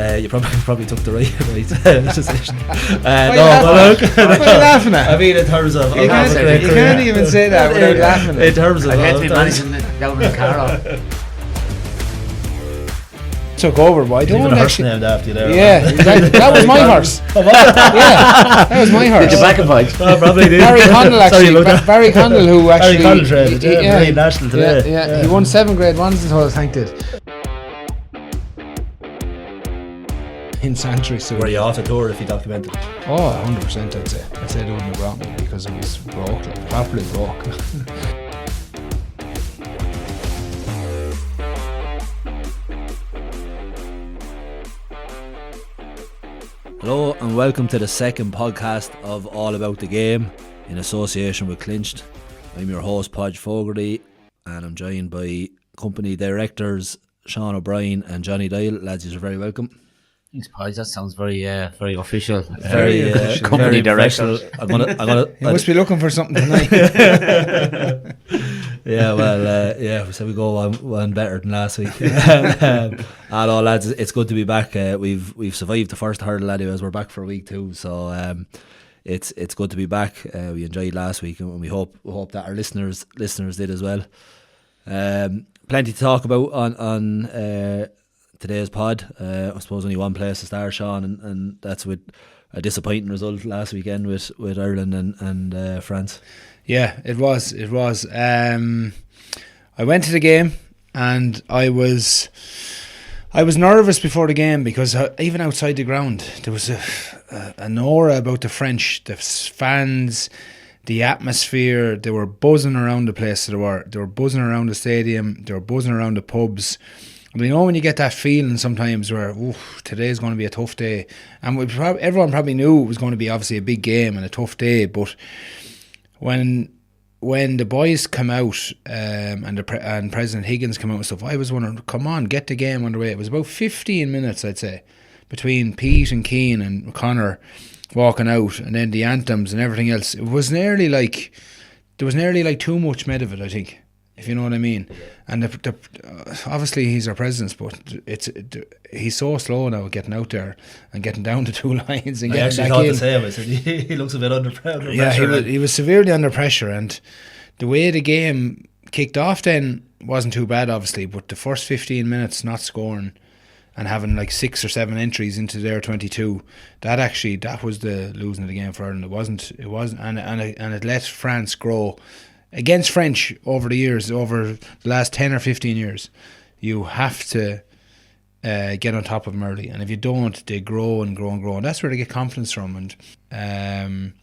You probably took the right decision. What are you laughing at? I mean, in terms of you can't even say that without laughing. In terms of I had to be managing it down in the car. Took over, but I don't even a horse actually. named after you there. Yeah, exactly. That was my horse. Yeah, that was my horse. Did you back a point? Oh, probably did. Barry Condell actually. Barry Condell, who actually. Barry Condell traded, yeah, national today. Yeah, he won 7 grade ones until I thanked it. In Santry, so Were you off the tour if you documented it? Oh, 100%. I'd say they wouldn't have brought me because it was broke, like properly broke. Hello and welcome to the second podcast of All About the Game in association with Clinched. I'm your host Podge Fogarty and I'm joined by company directors Sean O'Brien and Johnny Dial. Lads, you're very welcome. Thanks, Podge. That sounds very official. Very company director. I'm gonna. You must be looking for something tonight. Yeah, well, we said we go one better than last week. Hello, lads. It's good to be back. We've survived the first hurdle anyways. We're back for week 2, so it's good to be back. We enjoyed last week, and we hope that our listeners did as well. Plenty to talk about on today's pod. I suppose only one place to start, Sean, and that's with a disappointing result last weekend with Ireland and France. Yeah, it was. I went to the game and I was nervous before the game because even outside the ground there was an aura about the French, the fans, the atmosphere. They were buzzing around the place. They were buzzing around the stadium. They were buzzing around the pubs. And you know when you get that feeling sometimes where today's going to be a tough day, and everyone probably knew it was going to be obviously a big game and a tough day, but when the boys come out and President Higgins come out and stuff, I was wondering, come on, get the game underway. It was about 15 minutes, I'd say, between Pete and Keane and Connor walking out, and then the anthems and everything else. It was nearly like too much made of it, I think, if you know what I mean. And obviously he's our president, but he's so slow now at getting out there and getting down to 2 lines and getting back in. I actually thought the same. I said he looks a bit under pressure. Yeah, he was severely under pressure, and the way the game kicked off then wasn't too bad, obviously, but the first 15 minutes not scoring and having like 6 or 7 entries into their 22, that was the losing of the game for Ireland. It wasn't, and it let France grow against French over the years, over the last 10 or 15 years. You have to get on top of them early, and if you don't, they grow and grow and grow, and that's where they get confidence from. And and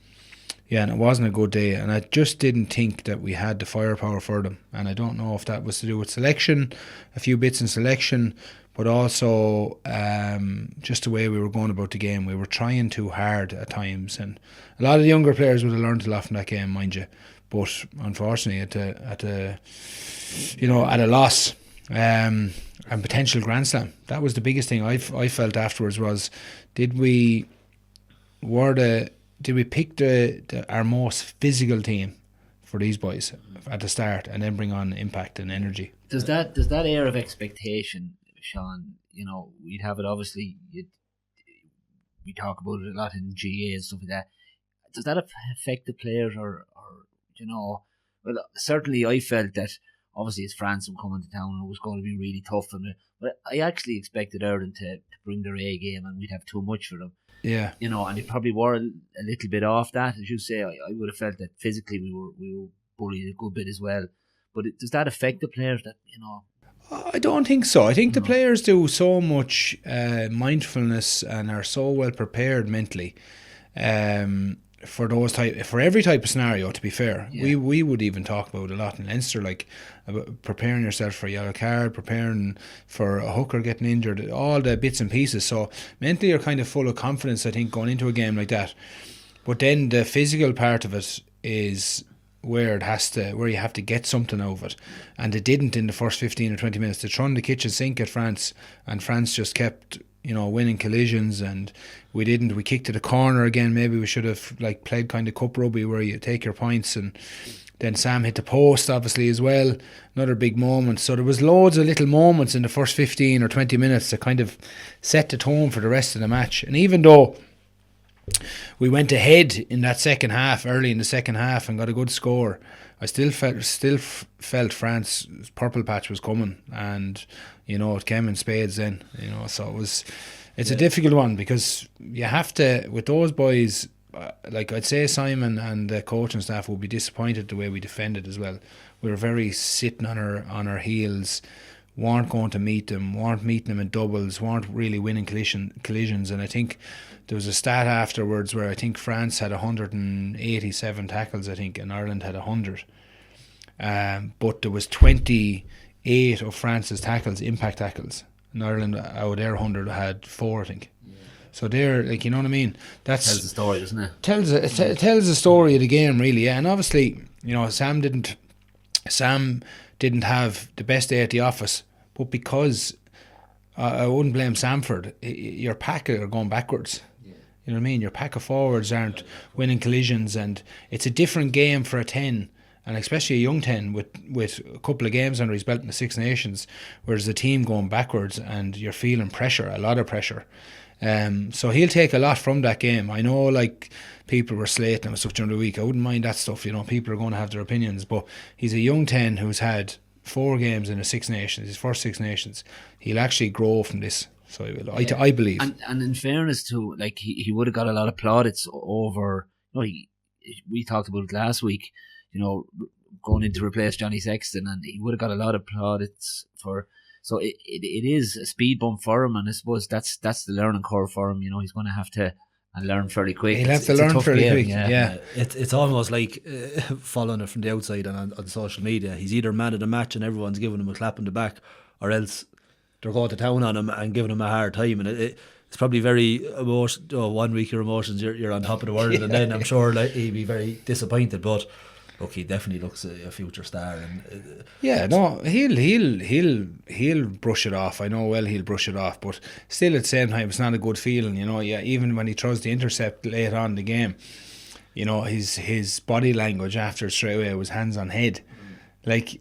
it wasn't a good day, and I just didn't think that we had the firepower for them. And I don't know if that was to do with selection, a few bits in selection, but also just the way we were going about the game. We were trying too hard at times, and a lot of the younger players would have learned a lot from that game, mind you. But unfortunately, at a loss and potential Grand Slam, that was the biggest thing I felt afterwards. Was did we pick our most physical team for these boys at the start, and then bring on impact and energy? Does that air of expectation, Sean? You know, we'd have it. Obviously, we talk about it a lot in GA and stuff like that. Does that affect the players, or you know? Well, certainly I felt that obviously it's France coming to town, and it was going to be really tough for them. But I actually expected Ireland to bring their A game, and we'd have too much for them. Yeah, you know, and they probably were a little bit off that, as you say. I would have felt that physically we were bullied a good bit as well. But does that affect the players? That, you know, I don't think so. I think the players do so much mindfulness and are so well prepared mentally for every type of scenario. To be fair, we would even talk about a lot in Leinster, like about preparing yourself for a yellow card, preparing for a hooker getting injured, all the bits and pieces. So mentally you're kind of full of confidence, I think, going into a game like that. But then the physical part of it is where you have to get something out of it, and they didn't in the first 15 or 20 minutes. They threw the kitchen sink at France, and France just kept winning collisions, and we didn't. We kicked to the corner again. Maybe we should have played kind of cup rugby where you take your points, Then Sam hit the post, obviously, as well. Another big moment. So there was loads of little moments in the first 15 or 20 minutes that kind of set the tone for the rest of the match. And even though we went ahead in that second half, early in the second half, and got a good score, I still felt France's purple patch was coming, and it came in spades then. So it's a difficult one, because you have to, with those boys. Like I'd say, Simon and the coaching staff will be disappointed the way we defended as well. We were very sitting on our heels, weren't going to meet them, weren't meeting them in doubles, weren't really winning collisions. And I think there was a stat afterwards where I think France had 187 tackles, I think, and Ireland had 100. But there was 28 of France's tackles, impact tackles, and Ireland out of their 100 had 4, I think. So they're like, you know what I mean? That tells the story, doesn't it? Tells the story of the game, really. Yeah, and obviously, Sam didn't have the best day at the office, but because I wouldn't blame Samford. Your pack are going backwards. Yeah. You know what I mean? Your pack of forwards aren't winning collisions, and it's a different game for a 10. And especially a young 10 with a couple of games under his belt in the Six Nations, whereas the team going backwards and you're feeling pressure, a lot of pressure. So he'll take a lot from that game. I know, like, people were slating him and stuff during the week. I wouldn't mind that stuff. People are going to have their opinions, but he's a young 10 who's had 4 games in the Six Nations, his first Six Nations. He'll actually grow from this. So he will. Yeah. I believe. And in fairness to, like, he would have got a lot of plaudits over. We talked about it last week. Going in to replace Johnny Sexton, and he would have got a lot of plaudits for. So it is a speed bump for him, and I suppose that's the learning curve for him. He's going to have to learn fairly quick. He'll have to learn fairly quick. Yeah. It's almost like following it from the outside and on social media. He's either man of the match and everyone's giving him a clap on the back, or else they're going to town on him and giving him a hard time. And it's probably very 1 week your emotions, you're on top of the world, and then I'm sure he'd be very disappointed. But look, he definitely looks a future star, and he'll brush it off. I know well he'll brush it off, but still at the same time it's not a good feeling. Even when he throws the intercept late on in the game, his body language after straight away was hands on head. Like,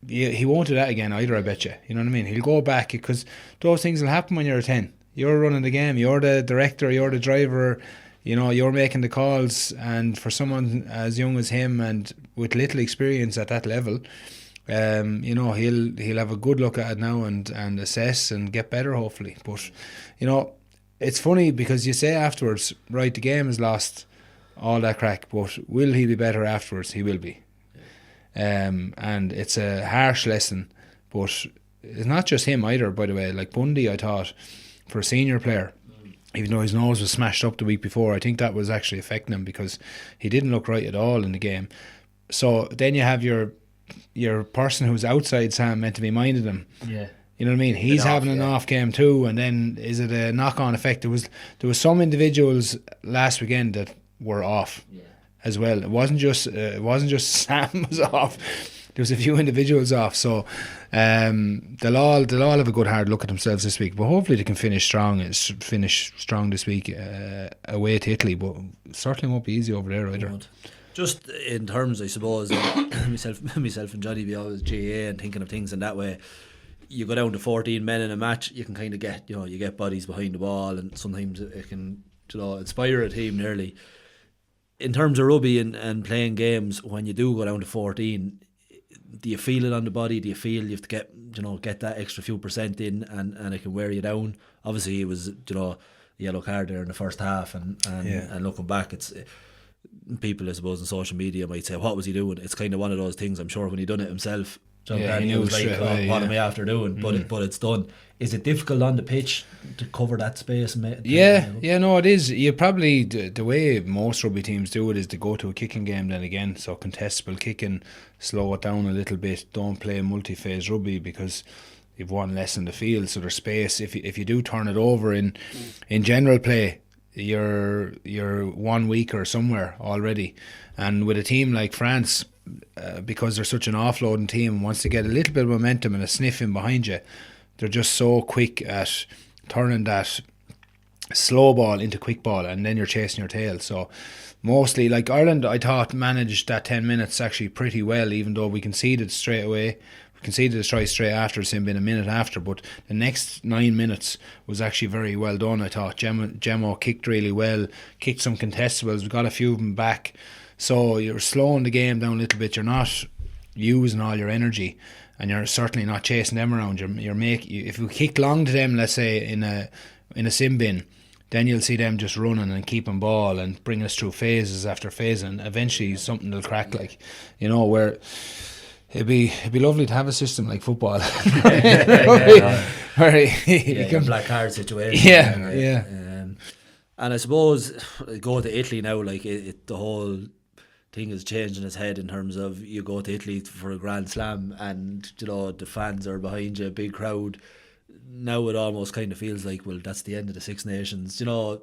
he won't do that again either, I bet you. You know what I mean? He'll go back, because those things will happen when you're a 10. You're running the game, you're the director, you're the driver. You're making the calls, and for someone as young as him and with little experience at that level, he'll have a good look at it now and assess and get better, hopefully. But it's funny, because you say afterwards, right, the game is lost, all that crack, but will he be better afterwards? He will be. And it's a harsh lesson, but it's not just him either, by the way. Like Bundy, I thought, for a senior player, even though his nose was smashed up the week before, I think that was actually affecting him, because he didn't look right at all in the game. So then you have your person who's outside Sam meant to be minding him. Yeah. You know what I mean? He's having an off game too, and then is it a knock-on effect? There was some individuals last weekend that were off as well. It wasn't just Sam was off. There was a few individuals off, so they'll all have a good hard look at themselves this week. But hopefully they can finish strong this week away to Italy. But it certainly won't be easy over there either. Just in terms, I suppose, myself and Johnny be always GA and thinking of things in that way. You go down to 14 men in a match, you can kind of get you get bodies behind the ball, and sometimes it can inspire a team nearly. In terms of rugby and playing games, when you do go down to 14. Do you feel it on the body? Do you feel you have to get that extra few percent in, and it can wear you down? Obviously, it was a yellow card there in the first half, and looking back, it's people, I suppose, on social media might say, "What was he doing?" It's kind of one of those things. I'm sure when he done it himself, John Carney was like, "What am I after doing?" But it's done. Is it difficult on the pitch to cover that space? No, it is. You probably the way most rugby teams do it is to go to a kicking game then again. So contestable kicking, slow it down a little bit. Don't play multi-phase rugby, because you've one less in the field, so there's space. If you do turn it over in general play, you're 1 weaker somewhere already. And with a team like France, because they're such an offloading team, wants to get a little bit of momentum and a sniff in behind you, they're just so quick at turning that slow ball into quick ball, and then you're chasing your tail. So mostly, like Ireland, I thought managed that 10 minutes actually pretty well, even though we conceded straight away. We conceded a try straight after, it's been a minute after, but the next 9 minutes was actually very well done. I thought Gemmo kicked really well, kicked some contestables, we got a few of them back. So you're slowing the game down a little bit. You're not using all your energy, and you're certainly not chasing them around. If you kick long to them, let's say in a sim bin, then you'll see them just running and keeping ball and bringing us through phases after phase, and eventually something will crack. Like, you know, where it'd be lovely to have a system like football, where you can black card situation. Yeah. And I suppose go to Italy now, like the whole thing is changing its head in terms of you go to Italy for a Grand Slam, and you know the fans are behind you, a big crowd. Now it almost kind of feels like, well, that's the end of the Six Nations. You know,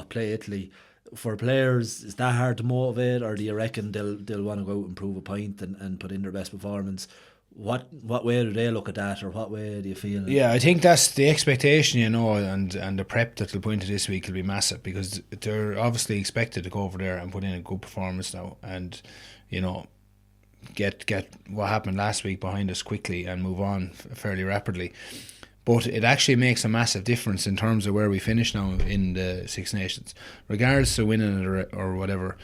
play Italy. For players, is that hard to motivate, or do you reckon they'll want to go out and prove a point and put in their best performance? What way do they look at that, or what way do you feel? Yeah, I think that's the expectation, you know, and the prep that they'll put into this week will be massive, because they're obviously expected to go over there and put in a good performance now, and you know, get what happened last week behind us quickly and move on fairly rapidly. But it actually makes a massive difference in terms of where we finish now in the Six Nations, regardless of winning it or whatever,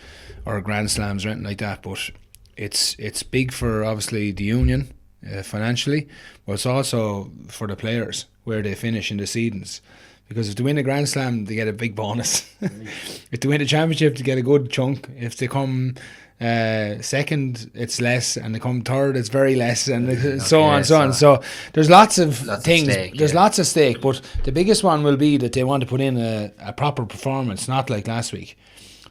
or Grand Slams or anything like that. But it's big for obviously the union financially, but it's also for the players where they finish in the seasons. Because if they win a Grand Slam, they get a big bonus. If they win a championship, they get a good chunk. If they come second, it's less, and they come third, it's very less, and so on. So there's lots of things. There's lots of stake, but the biggest one will be that they want to put in a proper performance, not like last week,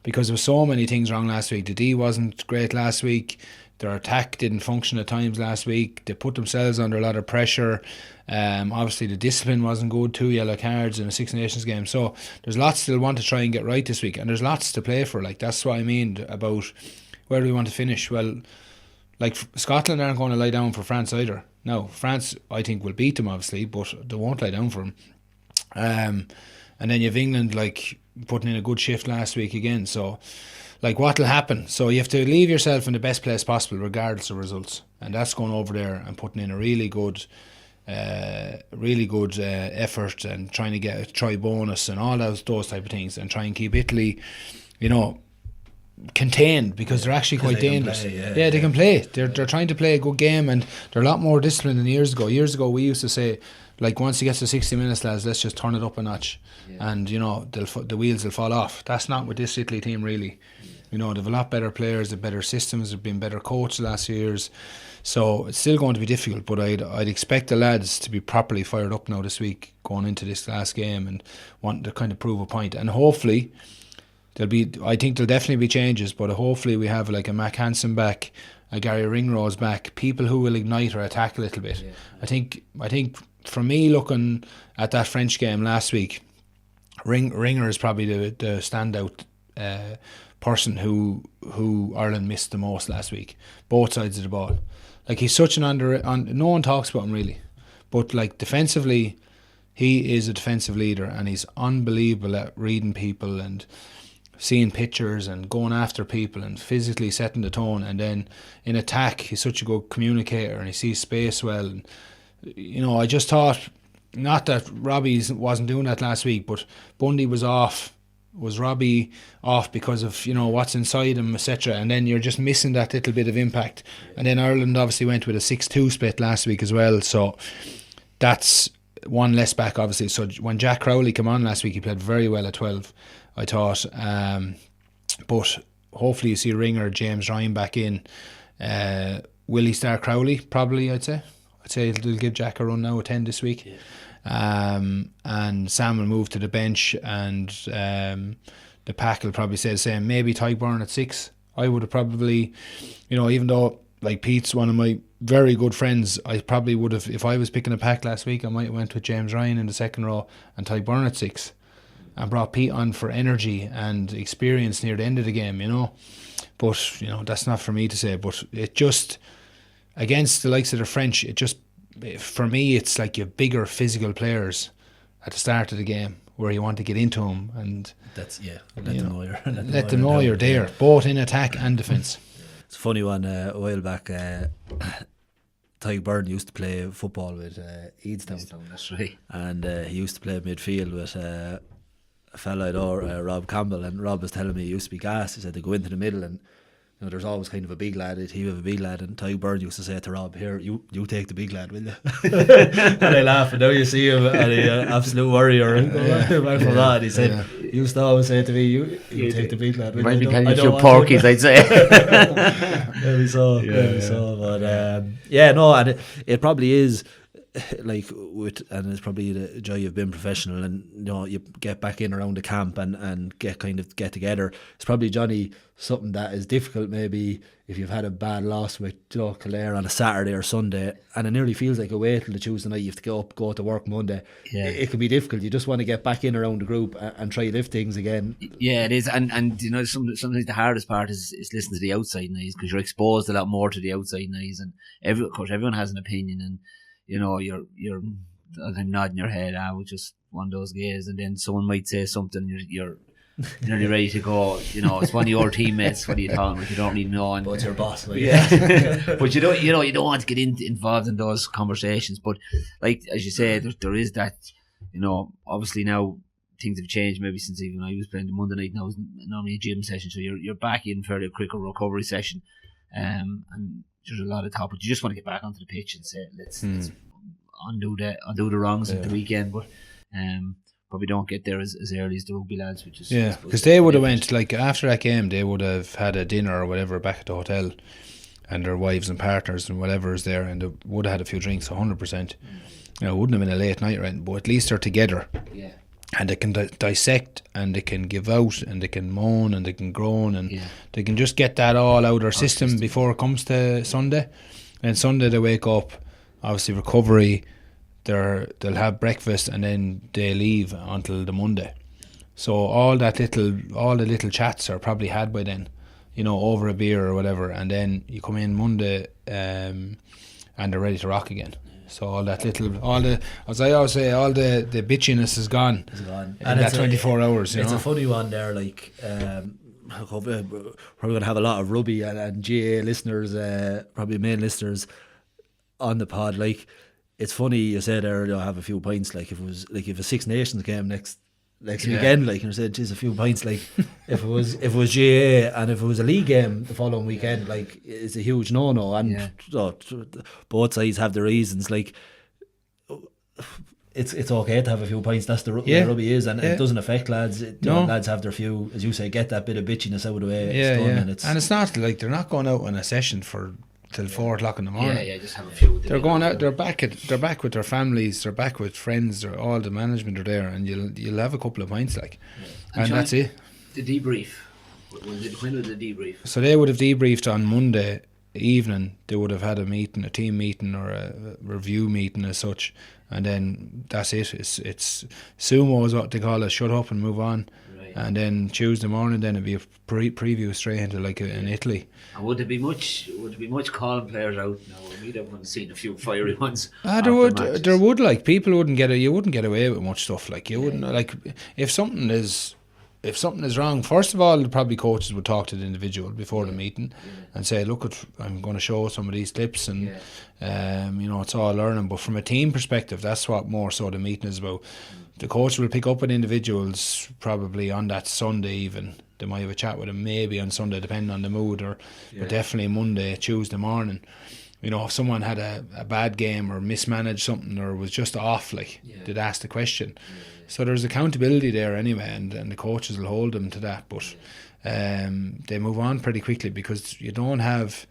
because there were so many things wrong last week. The D wasn't great last week. Their attack didn't function at times last week. They put themselves under a lot of pressure. Obviously the discipline wasn't good, 2 yellow cards in a Six Nations game. So there's lots they'll want to try and get right this week, and there's lots to play for. Like, that's what I mean about where do we want to finish. Well, like, Scotland aren't going to lie down for France either. Now, France, I think, will beat them obviously, but they won't lie down for them. And then you have England, like, putting in a good shift last week again. So, like, what will happen? So you have to leave yourself in the best place possible regardless of results, and that's going over there and putting in a really good effort, and trying to get a try bonus and all those type of things, and try and keep Italy, you know, contained, because they're actually quite dangerous. They can play. They're trying to play a good game, and they're a lot more disciplined than years ago. Years ago we used to say, like, once it gets to 60 minutes, lads, let's just turn it up a notch, and you know, the wheels will fall off. That's not with this Italy team really. You know, they've a lot better players, they've better systems, they've been better coached the last few years. So it's still going to be difficult, but I'd expect the lads to be properly fired up now this week, going into this last game, and wanting to kind of prove a point. And hopefully I think there'll definitely be changes, but hopefully we have like a Mac Hansen back, a Gary Ringrose back, people who will ignite or attack a little bit. I think for me, looking at that French game last week, Ringer is probably the standout person who Ireland missed the most last week, both sides of the ball. Like, he's such no one talks about him really, but like defensively, he is a defensive leader, and he's unbelievable at reading people and seeing pictures and going after people and physically setting the tone. And then in attack, he's such a good communicator, and he sees space well. And you know, I just thought, not that Robbie wasn't doing that last week, but Bundy was off. Was Robbie off because of, you know, what's inside him, etc.? And then you're just missing that little bit of impact. And then Ireland obviously went with a 6-2 split last week as well, so that's one less back obviously. So when Jack Crowley came on last week, he played very well at 12, I thought. But hopefully you see Ringer, James Ryan back in. Will he start Crowley? Probably, I'd say they'll give Jack a run now at 10 this week. And Sam will move to the bench, and the pack will probably say the same. Maybe Tyburn at 6. I would have probably, you know, even though like Pete's one of my very good friends, I probably would have, if I was picking a pack last week, I might have went with James Ryan in the second row and Tyburn at 6, and brought Pete on for energy and experience near the end of the game, you know. But you know, that's not for me to say. But it just, against the likes of the French, it just, for me, it's like you have bigger physical players at the start of the game, where you want to get into them, and That's let them know you're there, both in attack and defence. It's a funny one. A while back, Tyke Byrne used to play football with Eadstown. That's right. And he used to play midfield with a fella I know, Rob Campbell, and Rob was telling me he used to be gas. He said they go into the middle, and there's always kind of a big lad, he'd have a big lad, and Tyke Byrne used to say to Rob, here, you take the big lad, will you? And I laugh, and now you see him, and he absolute warrior, back from that. He said, he used to always say to me, you take the big lad, will you? Might be telling you a few porkies, I'd say. Maybe so, but and it probably is, like, and it's probably the joy of being professional, and you get back in around the camp and get together. It's probably, Johnny, something that is difficult maybe if you've had a bad loss with Kildare on a Saturday or Sunday, and it nearly feels like a wait till the Tuesday night you have to get up, go to work Monday. It can be difficult. You just want to get back in around the group and try lift things again. Yeah, it is, and sometimes the hardest part is listening to the outside noise, because you're exposed a lot more to the outside noise, and of course everyone has an opinion, and you're I'm nodding your head, which is one of those games, and then someone might say something, you're nearly ready to go. It's one of your teammates. What are you talking about? You don't really know. And, but it's your boss. But you don't want to get involved in those conversations. But like as you say, there is that. Obviously now things have changed. Maybe since even I was playing the Monday night, now it's normally a gym session, so you're back in for a quicker recovery session, and there's a lot of talk, but you just want to get back onto the pitch and say let's undo the wrongs of the weekend, but probably don't get there as early as the rugby lads, which is because they would have went, like, after that game they would have had a dinner or whatever back at the hotel, and their wives and partners and whatever is there, and they would have had a few drinks 100%. It wouldn't have been a late night or anything, but at least they're together. And they can dissect, and they can give out, and they can moan, and they can groan, and they can just get that all out of their system before it comes to Sunday. And Sunday they wake up, obviously recovery, they'll have breakfast, and then they leave until the Monday. So all the little chats are probably had by then, over a beer or whatever, and then you come in Monday and they're ready to rock again. So as I always say, all the bitchiness is gone. It's gone. And that 24 hours. It's a funny one there. Like, we're probably going to have a lot of rugby and GA listeners, probably main listeners on the pod. Like, it's funny you said there, have a few pints. Like, if a Six Nations game next weekend, like, and you said, geez, a few pints. Like, if it was GA, and if it was a league game the following weekend, like, it's a huge no. And both sides have their reasons. Like, it's okay to have a few pints. That's the rugby is, and it doesn't affect lads. Lads have their few, as you say, get that bit of bitchiness out of the way. And it's not like they're not going out on a session for till 4 o'clock in the morning. Just have a few. They're going out. They're back with their families. They're back with friends. All the management are there, and you'll have a couple of pints, like, and that's it. The debrief. When was the debrief? So they would have debriefed on Monday evening. They would have had a meeting, a team meeting or a review meeting as such, and then that's it. It's sumo is what they call it. Shut up and move on. And then Tuesday morning, then it'd be a preview straight into like in Italy. And would there be much calling players out now? We'd have seen a few fiery ones. There would, like, people you wouldn't get away with much stuff. Like, you wouldn't, like, if something is wrong, first of all, probably coaches would talk to the individual before the meeting and say, look, I'm going to show some of these clips, and it's all learning. But from a team perspective, that's what more so the meeting is about. The coach will pick up with individuals probably on that Sunday even. They might have a chat with them maybe on Sunday, depending on the mood, but definitely Monday, Tuesday morning. If someone had a bad game or mismanaged something or was just off, like, they'd ask the question. So there's accountability there anyway, and the coaches will hold them to that. But they move on pretty quickly, because you don't have,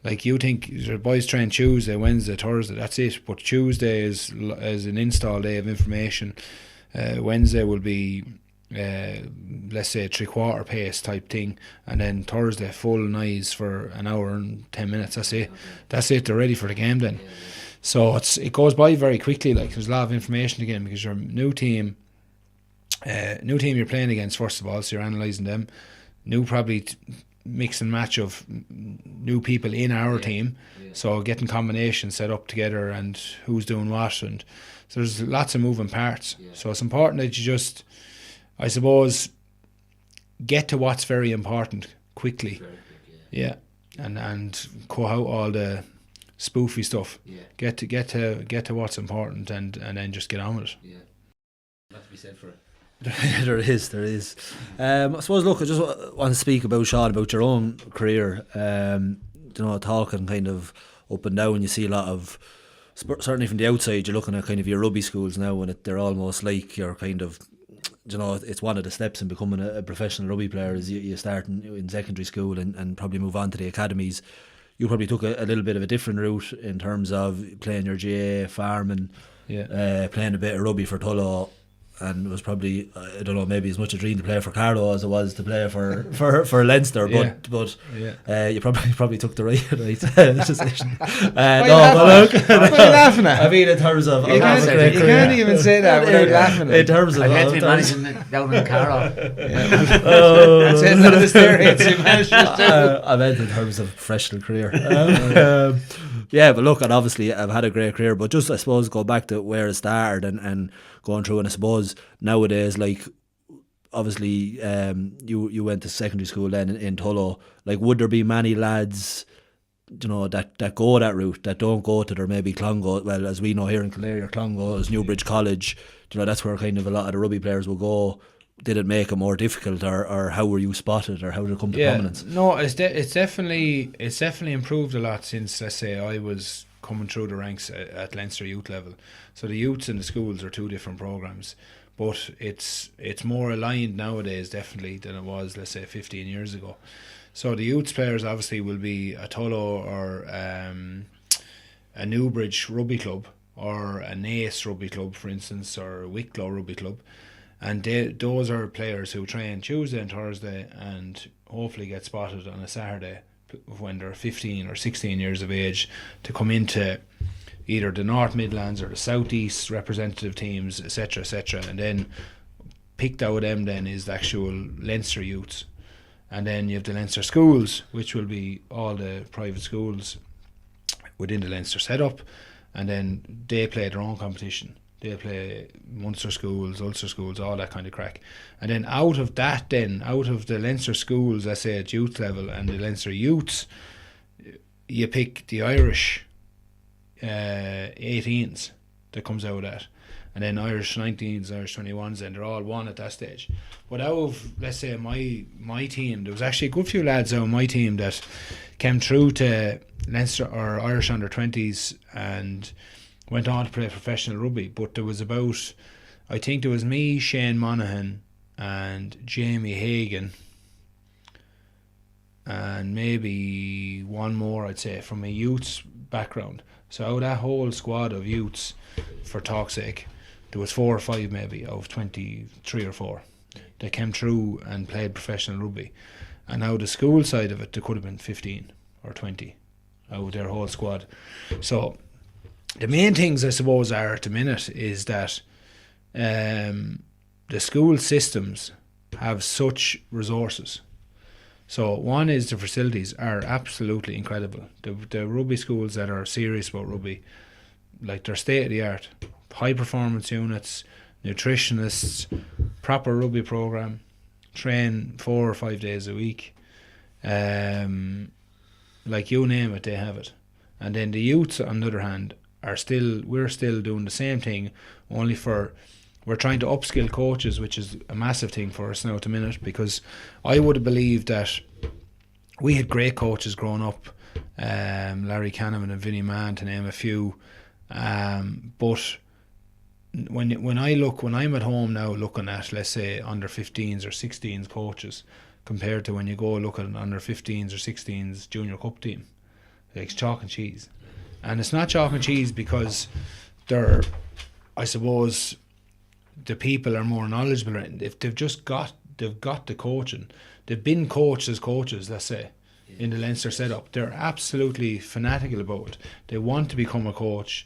like, you think the boys train Tuesday, Wednesday, Thursday, that's it. But Tuesday is an install day of information. Wednesday will be, let's say, a 3/4 pace type thing, and then Thursday full noise for an hour and 10 minutes. That's it. That's it. They're ready for the game then. So it goes by very quickly. Like, there's a lot of information again, because you're a new team you're playing against, first of all, so you're analysing them. New probably mix and match of new people in our team. So getting combinations set up together and who's doing what, and so there's lots of moving parts. So it's important that you just, I suppose, get to what's very important quickly. And cut out all the spoofy stuff. Get to what's important, and then just get on with it. Not to be said for it. There is. I suppose, look, I just want to speak about, Sean, about your own career. Talking kind of up and down, you see a lot of, certainly from the outside, you're looking at kind of your rugby schools now, and they're almost like you're kind of, it's one of the steps in becoming a professional rugby player is you start in secondary school and probably move on to the academies. You probably took a little bit of a different route in terms of playing your GA, farming, playing a bit of rugby for Tullow, and it was probably, I don't know, maybe as much a dream to play for Carlow as it was to play for Leinster, but you probably took the right decision. What are you laughing at? I mean, in terms of, you can't even say that without laughing. In terms of, I meant to be managing down in Carlow. That's it. None of the stereotypes you managed to. I meant in terms of professional career. But look, and obviously I've had a great career, but just, I suppose, go back to where it started and going through, and I suppose nowadays, like, obviously you went to secondary school then in Tullow, like, would there be many lads that go that route, that don't go to their maybe Clongo? Well, as we know here in Kildare, Clongo is Newbridge College, that's where kind of a lot of the rugby players will go. Did it make it more difficult, or how were you spotted, or how did it come to prominence? No, it's definitely improved a lot since, let's say, I was coming through the ranks at Leinster youth level. So the youths and the schools are two different programs, but it's more aligned nowadays definitely than it was, let's say, 15 years ago. So the youths players obviously will be a Tullow or a Newbridge rugby club, or a Naas rugby club, for instance, or a Wicklow rugby club. And those are players who train Tuesday and Thursday and hopefully get spotted on a Saturday when they're 15 or 16 years of age to come into either the North Midlands or the South East representative teams, etc., etc. And then picked out of them then is the actual Leinster youths. And then you have the Leinster schools, which will be all the private schools within the Leinster setup, and then they play their own competition. They'll play Munster schools, Ulster schools, all that kind of crack. And then out of the Leinster schools, let's say at youth level, and the Leinster youths, you pick the Irish 18s that comes out of that. And then Irish 19s, Irish 21s, and they're all one at that stage. But out of, let's say, my team, there was actually a good few lads out of my team that came through to Leinster or Irish under 20s and went on to play professional rugby. But there was about, I think there was me, Shane Monaghan, and Jamie Hagan, and maybe one more, I'd say, from a youth's background. So out of that whole squad of youths, for talk's sake, there was 4 or 5 maybe out of 23 or 4 that came through and played professional rugby. And now the school side of it, there could have been 15 or 20 out of their whole squad. So the main things, I suppose, are at the minute is that the school systems have such resources. So one is the facilities are absolutely incredible. The rugby schools that are serious about rugby, like, they're state of the art. High performance units, nutritionists, proper rugby program, train 4 or 5 days a week. Like, you name it, they have it. And then the youths, on the other hand, we're still doing the same thing, only we're trying to upskill coaches, which is a massive thing for us now at the minute, because I would have believed that we had great coaches growing up, Larry Cannon and Vinnie Mann, to name a few, but when I'm at home now looking at, let's say, under 15s or 16s coaches, compared to when you go look at an under 15s or 16s junior cup team, it's chalk and cheese. And it's not chalk and cheese because they're, I suppose, the people are more knowledgeable, and if they've got the coaching, they've been coached as coaches, let's say, in the Leinster setup, they're absolutely fanatical about it. They want to become a coach.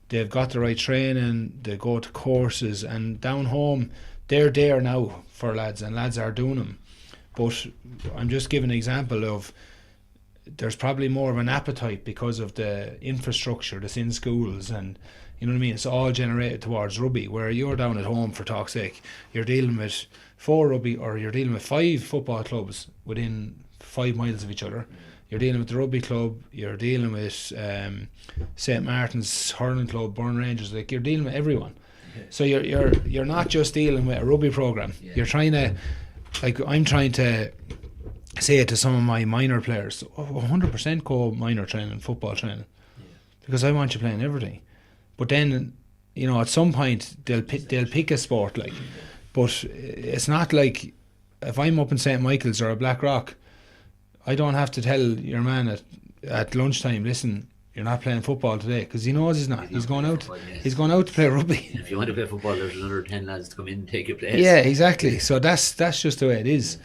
They've got the right training, they go to courses, and down home they're there now for lads, and lads are doing them. but I'm just giving an example of there's probably more of an appetite because of the infrastructure that's in schools, and you know what I mean, it's all generated towards rugby, where you're down at home, for talk's sake, you're dealing with 4 rugby, or you're dealing with 5 football clubs within 5 miles of each other. You're dealing with the rugby club, you're dealing with St. Martin's hurling club, Burn Rangers, like you're dealing with everyone. So you're not just dealing with a rugby program. You're trying to, like, I'm trying to say it to some of my minor players, 100% go minor training, football training, because I want you playing everything. But then, you know, at some point they'll pick a sport, like, but it's not like if I'm up in St. Michael's or a Blackrock, I don't have to tell your man at lunchtime, listen, you're not playing football today, because he knows he's not. He's going out. He's going out to play rugby. If you want to play football, there's another 10 lads to come in and take your place. Yeah, exactly. So that's just the way it is.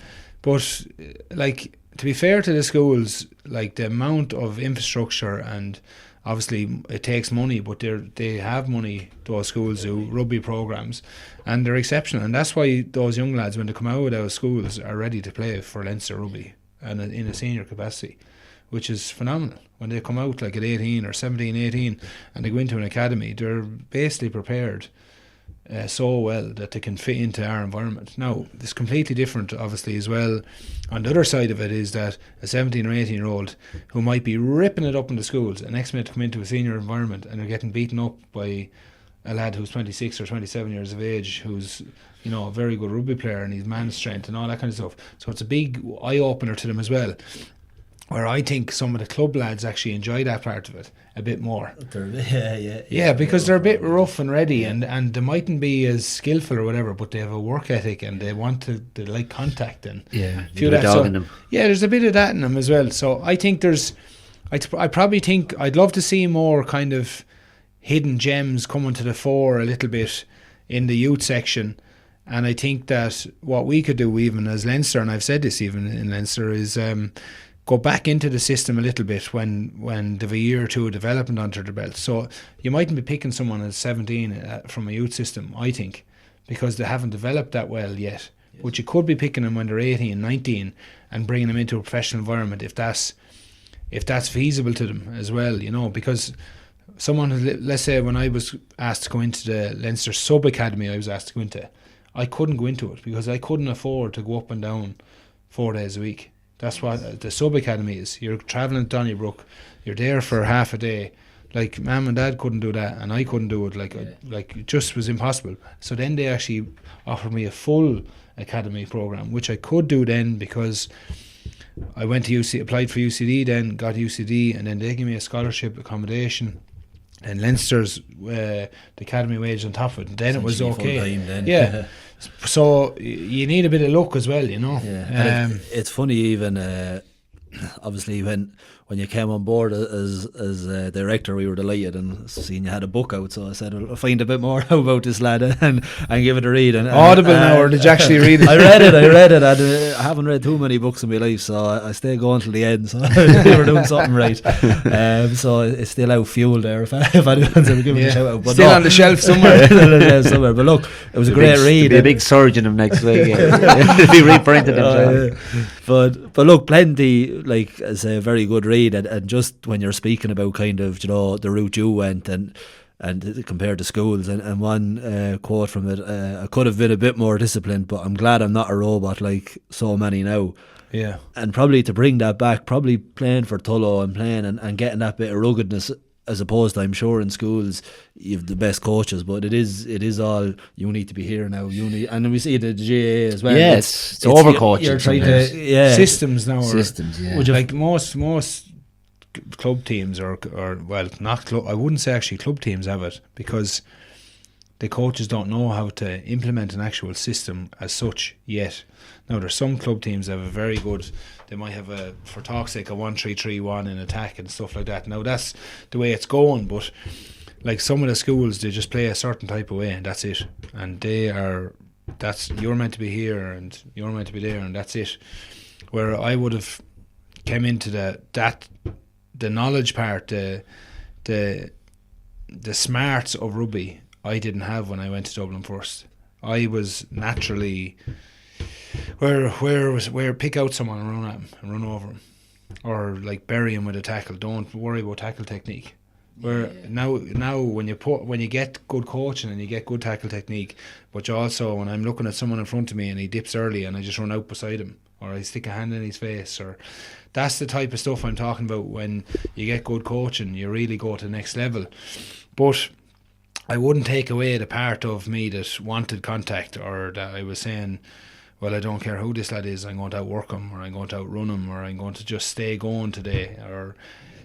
But like, to be fair to the schools, like the amount of infrastructure, and obviously it takes money, but they have money, those schools do rugby programs, and they're exceptional. And that's why those young lads, when they come out of those schools, are ready to play for Leinster rugby and in a senior capacity, which is phenomenal. When they come out like at 18 or 17, 18, and they go into an academy, they're basically prepared so well that they can fit into our environment. Now, it's completely different, obviously, as well. On the other side of it is that a 17 or 18 year old who might be ripping it up in the schools, and next minute come into a senior environment and they're getting beaten up by a lad who's 26 or 27 years of age, who's, you know, a very good rugby player, and he's man strength and all that kind of stuff. So it's a big eye opener to them as well, where I think some of the club lads actually enjoy that part of it a bit more. Yeah, because they're a bit rough and ready, and they mightn't be as skillful or whatever, but they have a work ethic and they want to, they like contact, and feel that dog in them. Yeah, there's a bit of that in them as well. So I think I probably think I'd love to see more kind of hidden gems coming to the fore a little bit in the youth section. And I think that what we could do even as Leinster, and I've said this even in Leinster, is go back into the system a little bit when they've a year or two of development under their belt. So you mightn't be picking someone at 17 from a youth system, I think, because they haven't developed that well yet. Yes. But you could be picking them when they're 18, 19 and bringing them into a professional environment if that's feasible to them as well, you know, because someone, let's say when I was asked to go into the Leinster sub-academy I was asked to go into, I couldn't go into it because I couldn't afford to go up and down 4 days a week. That's what the sub-academy is. You're travelling to Donnybrook, you're there for half a day. Like, Mum and Dad couldn't do that, and I couldn't do it. Like it just was impossible. So then they actually offered me a full academy programme, which I could do then because I went to applied for UCD then, got UCD, and then they gave me a scholarship, accommodation, and Leinster's the academy wage on top of it. And then it was okay. Yeah. So you need a bit of luck as well, you know. Yeah. It's funny, even obviously when you came on board as director, we were delighted and seeing you had a book out. So I said, I'll find a bit more about this lad and give it a read. And Audible now, or did you actually read it? I read it. And I haven't read too many books in my life, so I stay going till the end. So we're doing something right. So it's still out fuel there. If anyone's ever giving a shout out, but still on the shelf somewhere. But look, it was a great read. Be a big surge in them next week. It'll be reprinted. But look, plenty, like, as a very good read, and just when you're speaking about kind of, you know, the route you went and compared to schools, and one quote from it, I could have been a bit more disciplined, but I'm glad I'm not a robot like so many now. Yeah. And probably to bring that back, probably playing for Tullow and playing and getting that bit of ruggedness, as opposed to, I'm sure in schools you've the best coaches, but it is all, you need to be here now, and we see the GAA as well. Yeah, it's overcoaching. You're trying to systems now. Systems, yeah. Like most club teams or well, not club. I wouldn't say actually club teams have it, because the coaches don't know how to implement an actual system as such yet. Now, there's some club teams that have a very good, they might have for talk's sake, a 1-3-3-1 in attack and stuff like that. Now, that's the way it's going, but like some of the schools, they just play a certain type of way and that's it. And you're meant to be here and you're meant to be there and that's it. Where I would have came into the knowledge part, the smarts of rugby, I didn't have when I went to Dublin first. I was naturally, where pick out someone and run at him and run over him, or like bury him with a tackle. Don't worry about tackle technique. Where now when you get good coaching and you get good tackle technique, but you also, when I'm looking at someone in front of me and he dips early and I just run out beside him, or I stick a hand in his face, or that's the type of stuff I'm talking about. When you get good coaching, you really go to the next level. But I wouldn't take away the part of me that wanted contact, or that I was saying, well, I don't care who this lad is, I'm going to outwork him, or I'm going to outrun him, or I'm going to just stay going today, or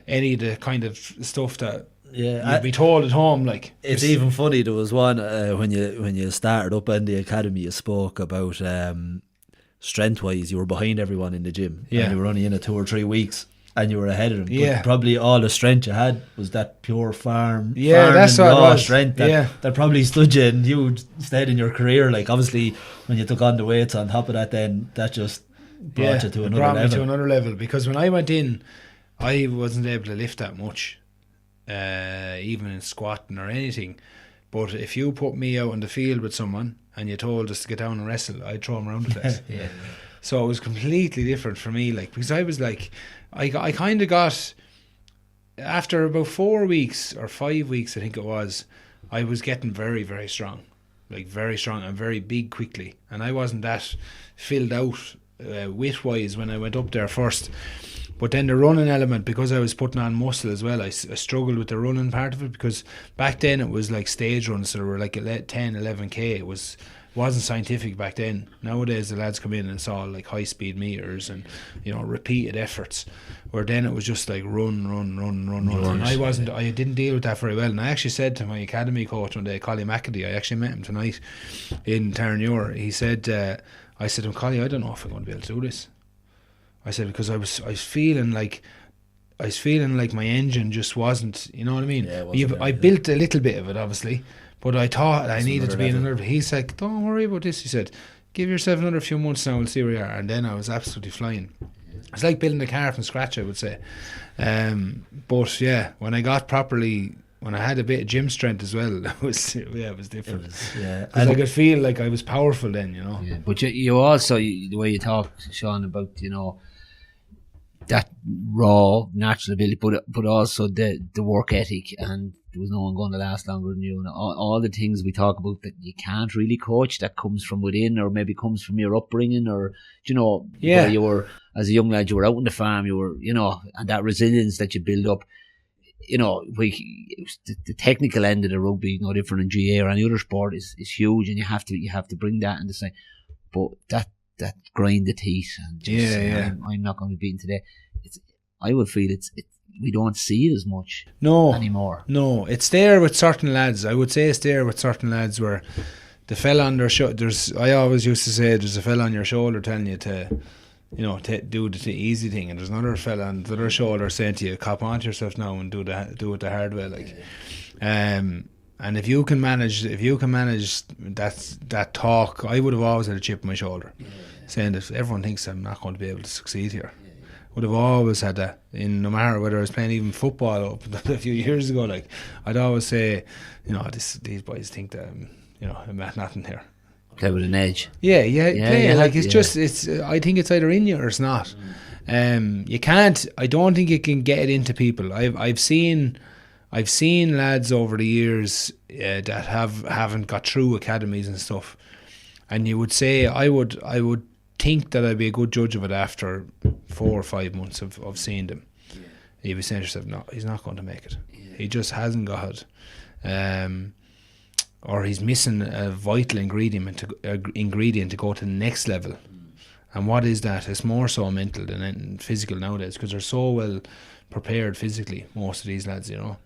any of the kind of stuff that you'd be told at home. Like, it's even funny, there was one when you started up in the academy, you spoke about strength wise, you were behind everyone in the gym, and you were only in it 2 or 3 weeks and you were ahead of them. But probably all the strength you had was that pure farm that's what raw it was. strength that probably stood you and you stayed in your career. Like, obviously when you took on the weights on top of that, then that just brought you to another level. Because when I went in, I wasn't able to lift that much, even in squatting or anything. But if you put me out on the field with someone and you told us to get down and wrestle, I'd throw him around the place. So it was completely different for me, like, because I was like, I kind of got, after about 4 weeks or 5 weeks, I think it was, I was getting very, very strong, like very strong and very big quickly. And I wasn't that filled out weight-wise when I went up there first. But then the running element, because I was putting on muscle as well, I struggled with the running part of it, because back then it was like stage runs, so they were like 10, 11k. It wasn't scientific back then. Nowadays the lads come in and it's all like high speed meters and, you know, repeated efforts, where then it was just like run. And I didn't deal with that very well. And I actually said to my academy coach one day, Collie McAdee, I actually met him tonight in Tarnier. He said, I said to him, Collie, I don't know if I'm going to be able to do this. I said, because I was feeling like my engine just wasn't, you know what I mean? I built a little bit of it, obviously, but I thought I needed to be in another. He's like, don't worry about this. He said, give yourself another few months now, we'll see where you are. And then I was absolutely flying. It's like building a car from scratch, I would say. But yeah, when I got properly, when I had a bit of gym strength as well, it was different. Because I could feel like I was powerful then, you know. Yeah, but you also, the way you talk, Sean, about, you know, that raw natural ability, but also the work ethic, and there was no one going to last longer than you, and all the things we talk about that you can't really coach, that comes from within, or maybe comes from your upbringing, or, you know, where you were as a young lad, you were out on the farm, you were, you know, and that resilience that you build up. You know, the technical end of the rugby, no different in GA or any other sport, is huge, and you have to bring that into say, but that grind the teeth and just I'm not going to be beaten today. I would feel we don't see it as much anymore. No, it's there with certain lads. I would say it's there with certain lads where the fella on their shoulder. I always used to say there's a fella on your shoulder telling you to, you know, do the easy thing, and there's another fella on the other shoulder saying to you, cop on to yourself now and do it the hard way, like. And if you can manage that talk, I would have always had a chip on my shoulder, saying that everyone thinks I'm not going to be able to succeed here. Would have always had that, in no matter whether I was playing even football up a few years ago. Like, I'd always say, you know, these boys think that you know, I'm at nothing here. Play with an edge. Yeah. Like, I think it's either in you or it's not. You can't. I don't think you can get it into people. I've seen lads over the years that haven't got through academies and stuff, and you would say I would think that I'd be a good judge of it after 4 or 5 months of seeing them. You'd be saying to yourself, no, he's not going to make it. He just hasn't got it, or he's missing a vital ingredient to go to the next level. And what is that? It's more so mental than physical nowadays, because they're so well prepared physically, most of these lads, you know.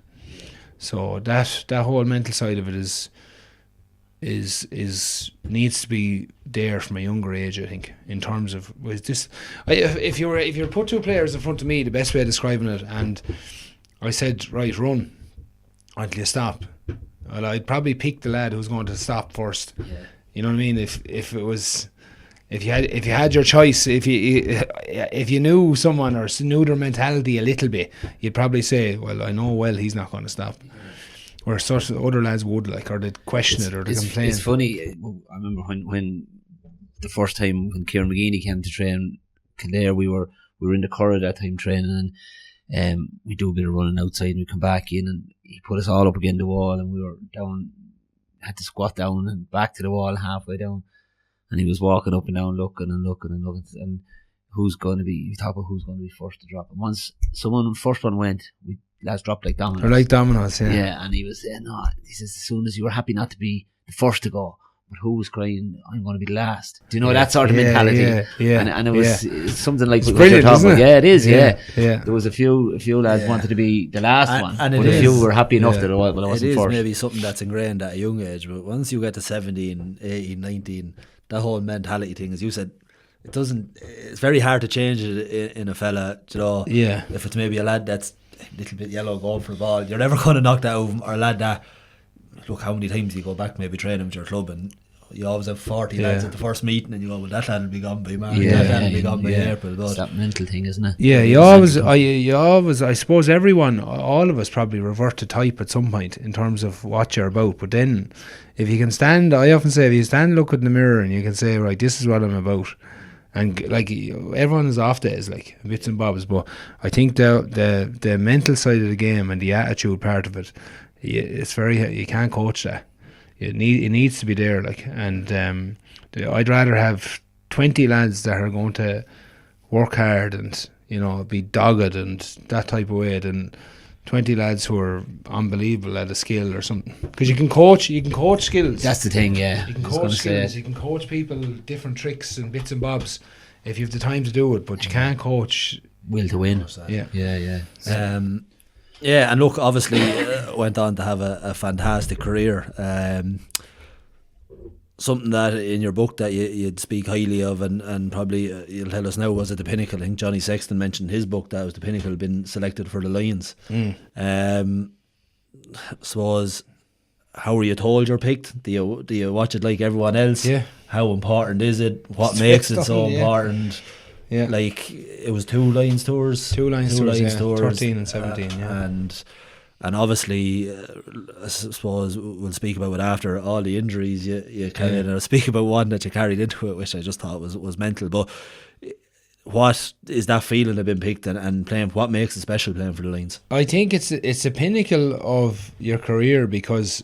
So that whole mental side of it is needs to be there from a younger age, I think, in terms of if you put two players in front of me, the best way of describing it, and I said, right, run until you stop, well, I'd probably pick the lad who's going to stop first. You know what I mean? If you had your choice, if you knew someone or knew their mentality a little bit, you'd probably say, well, I know he's not going to stop. Or other lads would, like, or they'd question it or they'd complain. It's funny. I remember when the first time when Kieran McGeaney came to train Kildare, we were in the Curragh that time training, and we do a bit of running outside, and we come back in, and he put us all up against the wall, and we were down, had to squat down and back to the wall halfway down, and he was walking up and down looking, and who's going to be, we thought about who's going to be first to drop. And once someone, first one went, we lads dropped like dominoes. They're like dominoes, yeah. Yeah, and he was saying, no, he says, as soon as you were happy not to be the first to go, but who was crying, I'm going to be the last. Do you know that sort of mentality? Yeah. And it was it's something like what brilliant, you're talking about. isn't it? Yeah, it is, yeah. There was a few lads wanted to be the last one, and but a few were happy enough that I wasn't it is first. Maybe something that's ingrained at a young age, but once you get to 17, 18, 19, that whole mentality thing, as you said, it's very hard to change it in a fella, you know. Yeah. If it's maybe a lad that's a little bit yellow going for the ball, you're never going to knock that out of him, or a lad that, look, how many times you go back maybe training with your club and you always have 40 lads at the first meeting, and you go, well, that lad will be gone by March, that lad will be gone by April. But it's that mental thing, isn't it? Yeah, you always, I suppose everyone, all of us probably revert to type at some point in terms of what you're about. But then, if you can stand, I often say, if you stand, look in the mirror, and you can say, right, this is what I'm about. And like everyone is off days, like bits and bobs, but I think the mental side of the game and the attitude part of it, it's very, you can't coach that. It needs to be there, like, and I'd rather have 20 lads that are going to work hard and, you know, be dogged and that type of way than 20 lads who are unbelievable at a skill or something. Because you can coach skills. That's the thing, yeah. You can coach skills. You can coach people different tricks and bits and bobs if you have the time to do it. But you can't coach will to win. Yeah. Yeah, and look, obviously went on to have a fantastic career. Something that in your book that you'd speak highly of, and probably you'll tell us now, was at the pinnacle. I think Johnny Sexton mentioned his book that was the pinnacle, been selected for the Lions. Suppose, how were you told you're picked? Do you watch it like everyone else? Yeah. How important is it? What makes it so important? Yeah. Like, it was two Lions tours. 13 and 17, and obviously, I suppose we'll speak about it after all the injuries. You kind of speak about one that you carried into it, which I just thought was mental. But what is that feeling of being picked and playing? What makes it special playing for the Lions? I think it's a pinnacle of your career because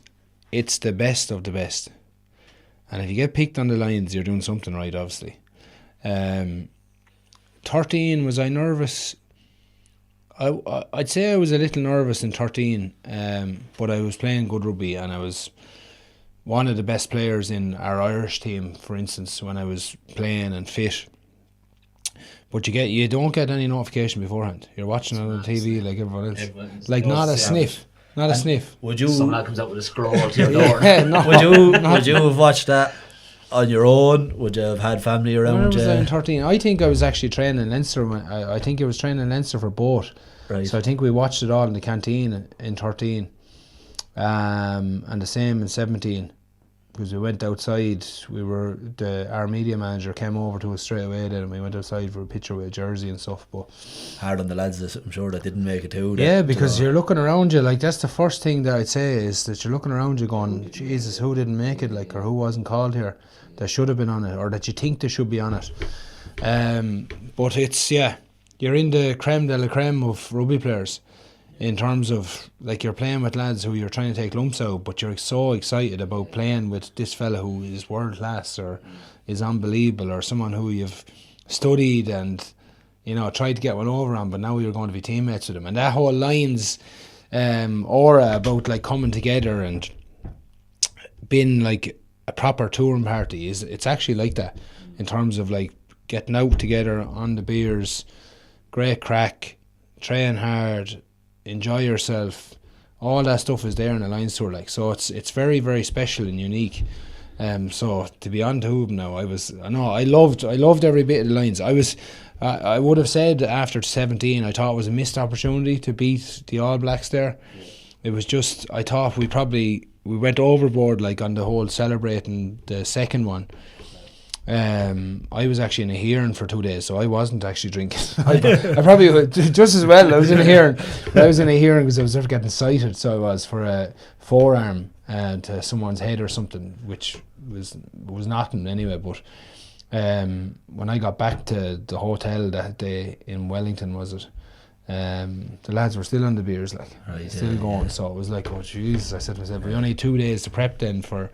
it's the best of the best. And if you get picked on the Lions, you're doing something right, obviously. 13, was I nervous? I'd say I was a little nervous in 13, but I was playing good rugby, and I was one of the best players in our Irish team, for instance, when I was playing and fit. But you don't get any notification beforehand. You're watching it on the TV like everyone else. Like not a sniff. Not a sniff. Would you? Some lad comes out with a scroll to your door. Would you have watched that on your own? Would you have had family around you? When I was in 13, I think I was actually training in Leinster. I think I was training in Leinster for boat. Right. So I think we watched it all in the canteen in 13. And the same in 17. Because we went outside, our media manager came over to us straight away then, and we went outside for a picture with a jersey and stuff. But hard on the lads, I'm sure, that didn't make it too. Yeah, because you're looking around you, like, that's the first thing that I'd say, is that you're looking around you going, Jesus, who didn't make it, like, or who wasn't called here that should have been on it, or that you think they should be on it. But it's, you're in the creme de la creme of rugby players, in terms of, like, you're playing with lads who you're trying to take lumps out, but you're so excited about playing with this fella who is world class or is unbelievable, or someone who you've studied and, you know, tried to get one over on, but now you're going to be teammates with them. And that whole Lions aura about, like, coming together and being like a proper touring party, it's actually like that, in terms of, like, getting out together on the beers, great crack, train hard, enjoy yourself, all that stuff is there in a Lions tour, like, so it's very, very special and unique. So to be on to them now, I loved every bit of the Lions. I would have said after 17, I thought it was a missed opportunity to beat the All Blacks there. It was just, I thought we went overboard, like, on the whole celebrating the second one. I was actually in a hearing for 2 days, so I wasn't actually drinking. I probably would just as well. I was in a hearing. Because I was ever getting cited, so I was, for a forearm to someone's head or something, which was nothing anyway. But when I got back to the hotel that day in Wellington, was it? The lads were still on the beers, like still going. So it was like, oh Jesus! I said to myself, we only had 2 days to prep then for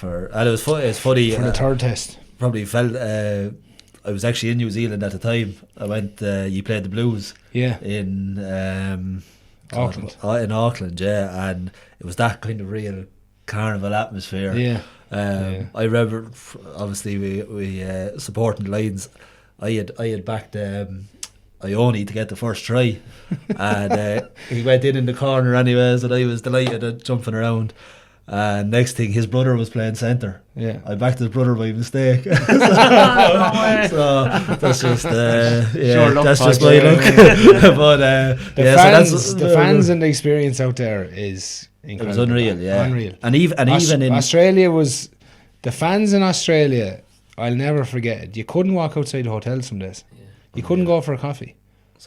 and it's funny for the third test. Probably felt. I was actually in New Zealand at the time. I went. You played the Blues. Yeah. In Auckland. In Auckland, yeah, and it was that kind of real carnival atmosphere. Yeah. I remember, obviously, we supporting the Lions. I had backed Ione to get the first try, and he went in the corner anyways, and I was delighted at jumping around. And next thing, his brother was playing centre. Yeah, I backed his brother by mistake. So that's just that's just my luck. But the fans and the experience out there is incredible. It was unreal, yeah, unreal. And even in Australia was the fans in Australia. I'll never forget it. You couldn't walk outside the hotel some days. You couldn't go for a coffee.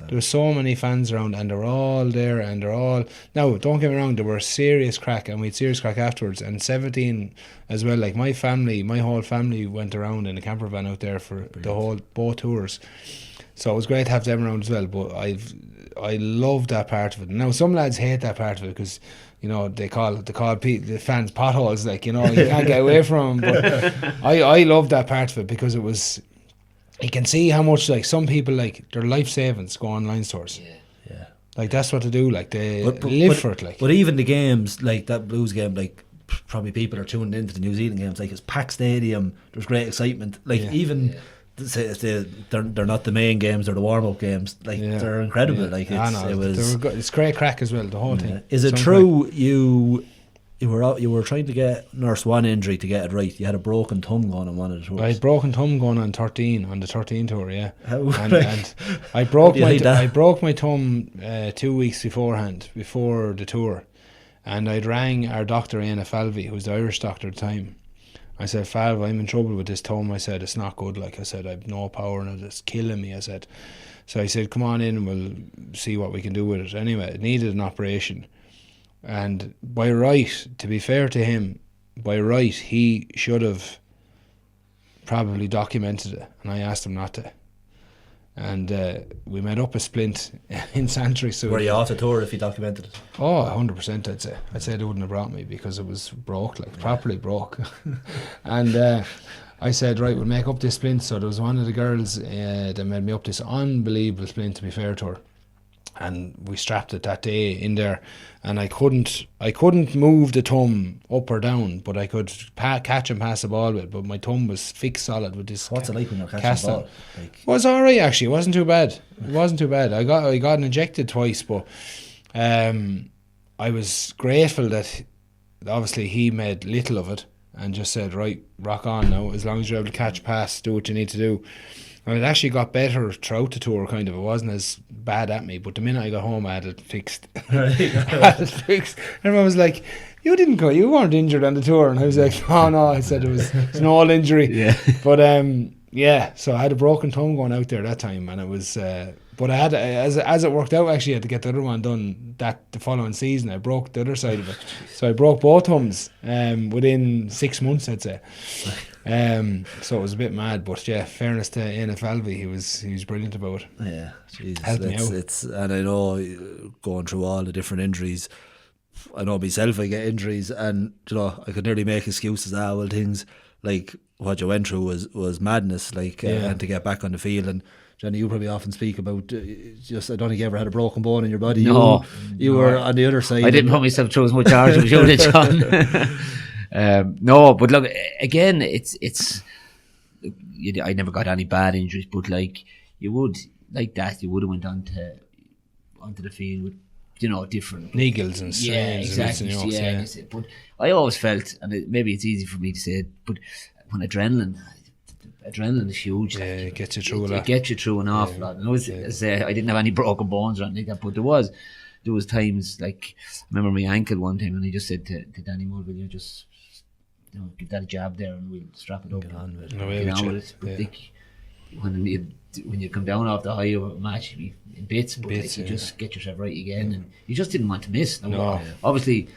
There were so many fans around, and they're all there, and they're all... Now, don't get me wrong, there were serious crack, and we had serious crack afterwards, and 17 as well. Like, my whole family went around in a camper van out there for both tours. So it was great to have them around as well, but I love that part of it. Now, some lads hate that part of it, because... You know, they call the fans potholes, like, you know, you can't get away from them. But I love that part of it, because it was... You can see how much, like, some people, like, their life savings go on line stores. Yeah. Like, that's what they do. Like, they live for it. Like, but even the games, like that Blues game, like, probably people are tuning into the New Zealand games. Like, it's packed stadium. There's great excitement. Like, even they're not the main games; they're the warm up games. Like, they're incredible. Like, it's great crack as well. The whole thing. Is it true you were trying to nurse one injury to get it right? You had a broken thumb going on one of the tours. I had broken thumb going on the 13 tour, yeah. And I broke my thumb 2 weeks beforehand, before the tour, and I'd rang our doctor Ian Falvey, who was the Irish doctor at the time. I said, Falv, I'm in trouble with this thumb. I said, it's not good. Like I said, I've no power and it's killing me. I said, so I said, come on in and we'll see what we can do with it. Anyway, it needed an operation. And by right, to be fair to him, he should have probably documented it, and I asked him not to. And we made up a splint in Santry. So were you off the tour if he documented it? Oh, 100%. I'd say they wouldn't have brought me, because it was broke, like properly broke. And I said, right, we'll make up this splint. So there was one of the girls that made me up this unbelievable splint, to be fair to her. And we strapped it that day in there, and I couldn't move the thumb up or down, but I could catch and pass the ball with it. But my thumb was fixed solid with this. What's it like when you're catching the ball? It was alright, actually. It wasn't too bad. I got injected twice, but I was grateful that obviously he made little of it and just said, right, rock on now. As long as you're able to catch, pass, do what you need to do. And it actually got better throughout the tour, kind of. It wasn't as bad at me, but the minute I got home, I had it fixed. Everyone was like, you weren't injured on the tour. And I was like, oh no, I said it's an all injury. Yeah. But so I had a broken thumb going out there that time, and it was but I had, as it worked out, actually I had to get the other one done the following season. I broke the other side of it. So I broke both thumbs within 6 months, I'd say. So it was a bit mad, but yeah, fairness to Ian Falvey, he was brilliant about it. Yeah, Jesus, helped me out. And I know, going through all the different injuries, I know myself, I get injuries, and you know, I could nearly make excuses. Well, things like what you went through was madness, like and to get back on the field. And Johnny, you probably often speak about just, I don't think you ever had a broken bone in your body. No, you were on the other side. I didn't put myself through as much hard as you did, John. No, but look, again, it's I never got any bad injuries, but like you would have went onto the field with, you know, different niggles and strains. Yeah, exactly. But I always felt, and maybe it's easy for me to say it, but when adrenaline is huge. Yeah, it gets you through a lot. It gets you through an awful lot. And I didn't have any broken bones or anything like that, but there was times, like I remember my ankle one time, and I just said to Danny Mull, will you just, you know, give that a jab there and we'll strap it up. Get on with it. But like, when you come down off the high of a match, you be in bits, but like, you just get yourself right again, and you just didn't want to miss. Obviously,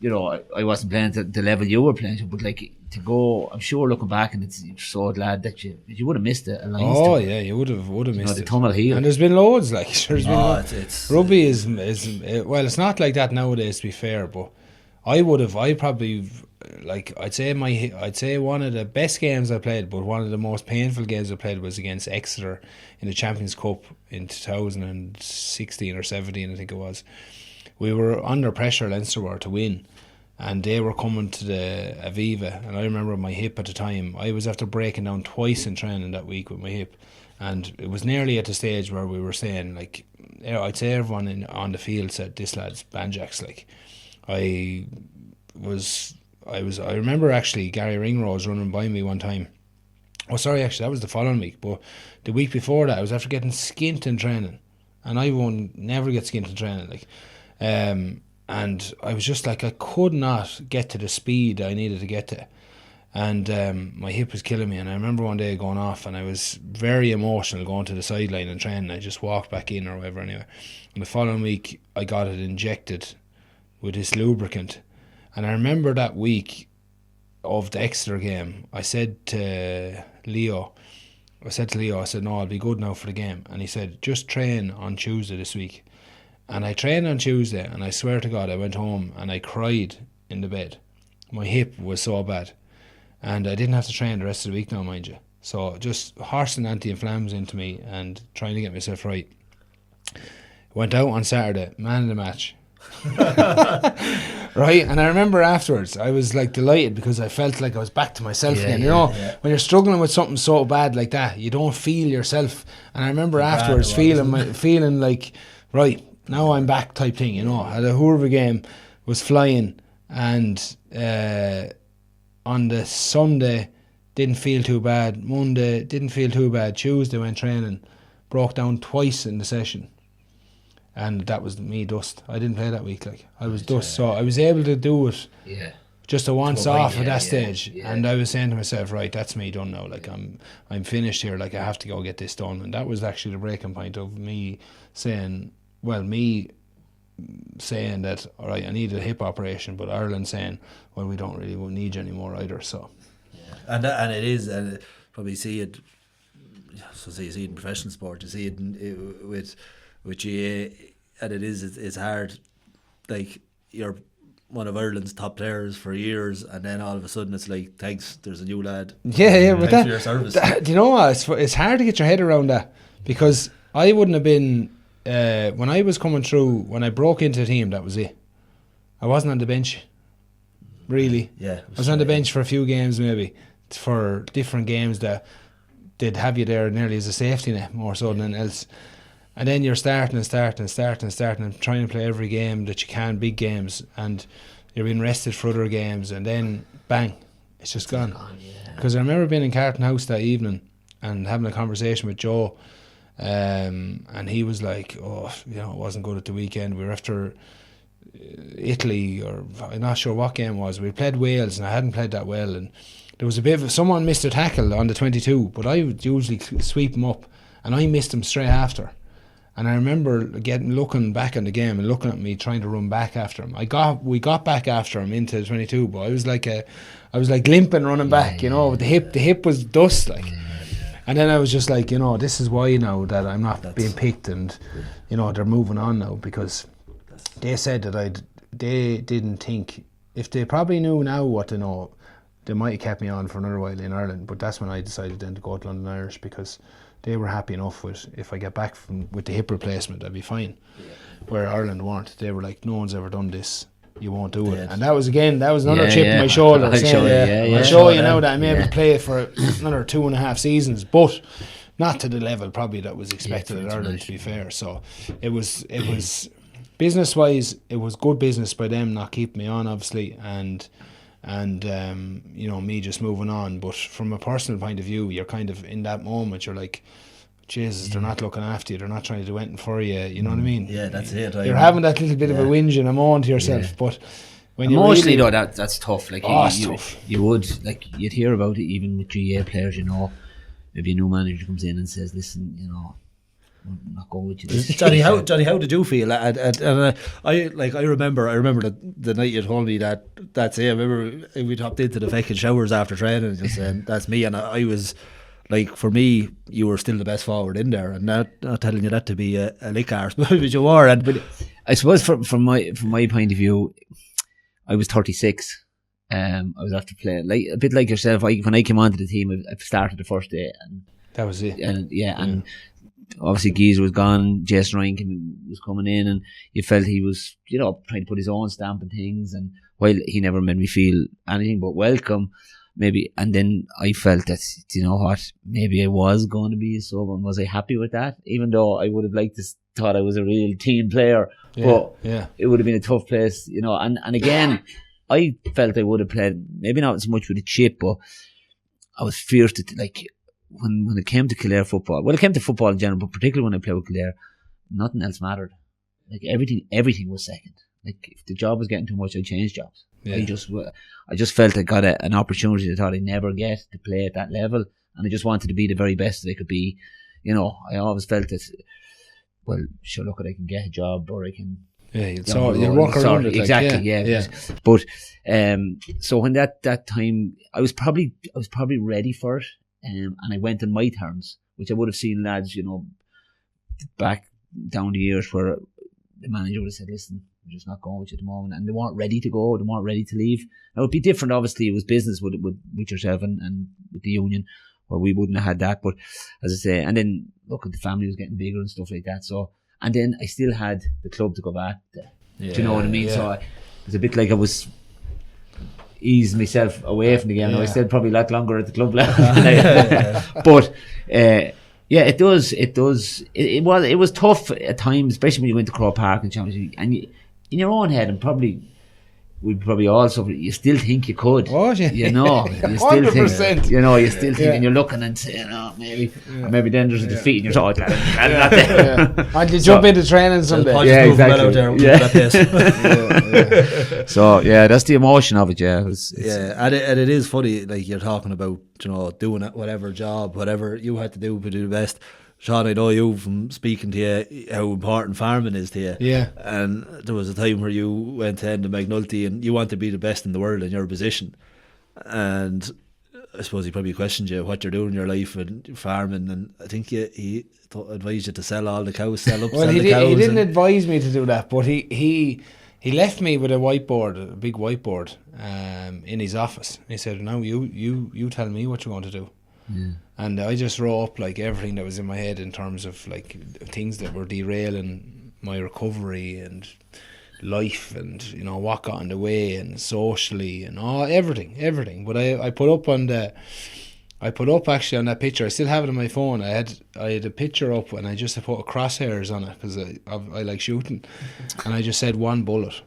you know, I wasn't playing to the level you were playing to, but like to go, I'm sure looking back, and you're so glad that you would have missed it. Oh yeah, you would have missed the it. tunnel heel. And there's been loads like there's been it's rugby is well, it's not like that nowadays, to be fair, but I probably, like, I'd say one of the best games I played, but one of the most painful games I played was against Exeter in the Champions Cup in 2016 or 17, I think it was. We were under pressure, Leinster were, to win, and they were coming to the Aviva, and I remember my hip at the time, I was after breaking down twice in training that week with my hip, and it was nearly at the stage where we were saying, like, I'd say everyone on the field said, this lad's banjacks. Like, I remember actually Gary Ringrose running by me one time. Oh, sorry, actually, that was the following week. But the week before that, I was after getting skint in training. And I won't never get skint in training. Like, and I was just like, I could not get to the speed I needed to get to. And my hip was killing me. And I remember one day going off, and I was very emotional going to the sideline and training. I just walked back in or whatever anyway. And the following week, I got it injected with this lubricant. And I remember that week of the Exeter game, I said to Leo, no, I'll be good now for the game. And he said, just train on Tuesday this week. And I trained on Tuesday, and I swear to God, I went home and I cried in the bed. My hip was so bad. And I didn't have to train the rest of the week now, mind you. So just horsing anti-inflams into me and trying to get myself right. Went out on Saturday, man of the match. Right, and I remember afterwards I was like delighted because I felt like I was back to myself again. You know, when you're struggling with something so bad like that, you don't feel yourself. And I remember afterwards feeling like, right, now I'm back type thing. You know, I had a Hurva game, was flying, and on the Sunday didn't feel too bad. Monday didn't feel too bad. Tuesday went training, broke down twice in the session. And that was me dust. I didn't play that week. Like, I was dust. So I was able to do it just a once off at that stage. And I was saying to myself, right, that's me done now. Like, I'm finished here. Like, I have to go get this done. And that was actually the breaking point of me saying, that, all right, I need a hip operation, but Ireland saying, well, we don't really need you anymore either. So, and it is, and probably see it. So you see it in professional sport. You see it with GA, and it's hard. Like, you're one of Ireland's top players for years, and then all of a sudden it's like, thanks, there's a new lad. Yeah, but thanks for your service. Do you know what? It's hard to get your head around that, because I wouldn't have been when I was coming through, when I broke into the team, that was it. I wasn't on the bench, really. Yeah, I was on the bench for a few games, maybe for different games that they'd have you there nearly as a safety net more so than else. And then you're starting and trying to play every game that you can, big games, and you're being rested for other games, and then bang, it's just gone. Because I remember being in Carton House that evening and having a conversation with Joe, and he was like, oh, you know, it wasn't good at the weekend. We were after Italy, or I'm not sure what game it was. We played Wales, and I hadn't played that well, and there was a bit of someone missed a tackle on the 22, but I would usually sweep him up, and I missed him straight after. And I remember looking back on the game and looking at me trying to run back after him. We got back after him into the 22, but I was like limping running back, you know, with the hip. The hip was dust, like. And then I was just like, you know, this is why now that I'm not being picked, and you know they're moving on now, because they said that they didn't think, if they probably knew now what to know, they might have kept me on for another while in Ireland. But that's when I decided then to go to London Irish, because they were happy enough with, if I get back with the hip replacement, I'd be fine. Where Ireland weren't. They were like, no one's ever done this, you won't do it. And that was another chip on my shoulder. I'll show you now that I'm able to play it for another 2.5 seasons, but not to the level probably that was expected at Ireland, to be fair. So it was business wise, it was good business by them not keeping me on, obviously, and you know, me just moving on. But from a personal point of view, you're kind of in that moment, you're like, Jesus, they're not looking after you, they're not trying to do anything for you, you know what I mean? Yeah, that's it. You're having that little bit of a whinge and a moan to yourself, but when you emotionally though, that's tough. Like, tough. You would, like, you'd hear about it even with GA players, you know, maybe a new manager comes in and says, listen, you know, I'm not going with you. Johnny, how did you feel? I remember the night you told me that's it. I remember we hopped into the fucking showers after training and just saying that's me, and I was like, for me, you were still the best forward in there, and not telling you that to be a lick arse, but you were. But I suppose from my point of view, I was 36. I was after playing like a bit like yourself. When I came onto the team, I started the first day, and that was it. And obviously Geezer was gone. Jason Ryan was coming in, and you felt he was, trying to put his own stamp on things. And while he never made me feel anything but welcome, maybe. And then I felt that, maybe I was going to be a sub, and was I happy with that? Even though I would have liked to thought I was a real team player, but it would have been a tough place, And again, I felt I would have played maybe not so much with a chip, but I was fierce to when it came to Kildare football. Well, it came to football in general, but particularly when I played with Kildare, nothing else mattered. Like everything was second. Like if the job was getting too much, I changed jobs. Yeah. I just felt I got an opportunity I thought I'd never get to play at that level, and I just wanted to be the very best that I could be. I always felt that. Well, sure, look, I can get a job, or I can. Yeah, you'll walk around it. Exactly, yeah. But so when that time, I was probably ready for it, and I went on my terms, which I would have seen lads, back down the years where the manager would have said, "Listen, we're just not going with you at the moment," and they weren't ready to go, they weren't ready to leave. Now it'd be different. Obviously, it was business with yourself and with the union, where we wouldn't have had that. But as I say, and then look, the family was getting bigger and stuff like that. So. And then I still had the club to go back to. Do you know what I mean? Yeah. So it was a bit like I was easing myself away from the game. Yeah. I stayed probably a lot longer at the club level. But it does. It was tough at times, especially when you went to Crow Park and Champions League, and you, in your own head, and we'd probably also, you still think you could. What? You still 100%. think, you still think, and you're looking and saying, maybe then there's a defeat, and you're so, not there. And you jump into training someday. Yeah, exactly. So, that's the emotion of it, and it is funny, like you're talking about, doing whatever job, whatever you had to do to do the best. Sean, I know you from speaking to you how important farming is to you. Yeah. And there was a time where you went to end of McNulty and you want to be the best in the world in your position. And I suppose he probably questioned you what you're doing in your life and farming. And I think he advised you to sell all the cows, sell the cows. He didn't advise me to do that, but he left me with a big whiteboard, in his office. He said, "Now you tell me what you want to do." Yeah. And I just wrote up like everything that was in my head in terms of like things that were derailing my recovery and life, and what got in the way, and socially and everything. But I put up actually on that picture. I still have it on my phone. I had a picture up and I just put crosshairs on it because I like shooting, and I just said one bullet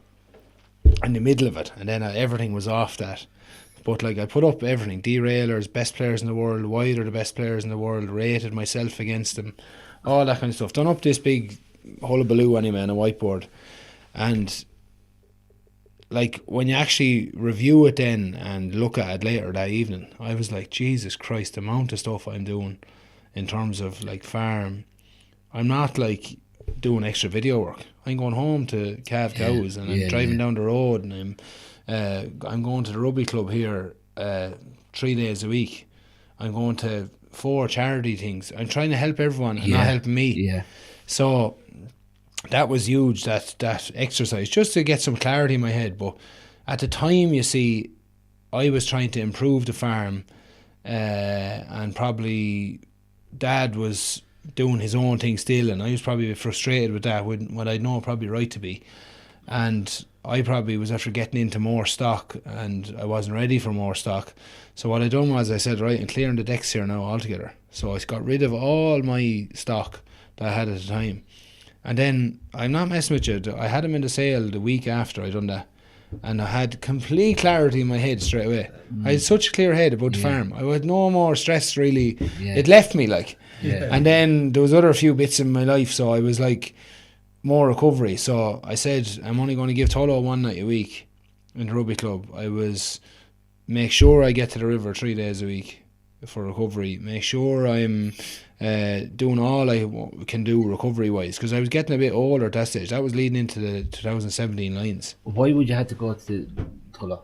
in the middle of it, and then everything was off that. But like I put up everything, derailers, best players in the world, why they're the best players in the world, rated myself against them, all that kind of stuff. Done up this big hullabaloo anyway on a whiteboard. And like when you actually review it then and look at it later that evening, I was like, Jesus Christ, the amount of stuff I'm doing in terms of like farm. I'm not like doing extra video work. I'm going home to calve cows, and I'm driving down the road, and I'm going to the rugby club here 3 days a week. I'm going to 4 charity things. I'm trying to help everyone and not helping me. Yeah. So that was huge, that exercise, just to get some clarity in my head. But at the time, you see, I was trying to improve the farm, and probably Dad was doing his own thing still, and I was probably frustrated with that, when I know probably right to be. And I probably was after getting into more stock, and I wasn't ready for more stock. So what I done was I said, right, I'm clearing the decks here now altogether. So I got rid of all my stock that I had at the time. And then, I'm not messing with you, I had them in the sale the week after I done that. And I had complete clarity in my head straight away. I had such a clear head about the farm. I had no more stress really. It left me like. And then there was other few bits in my life, so I was like, more recovery. So I said, I'm only going to give Tolo one night a week in the rugby club. I was make sure I get to the river 3 days a week, for recovery. Make sure I'm doing all I can do recovery wise, because I was getting a bit older at that stage. That was leading into the 2017 Lions. Why would you have to go to Tulla?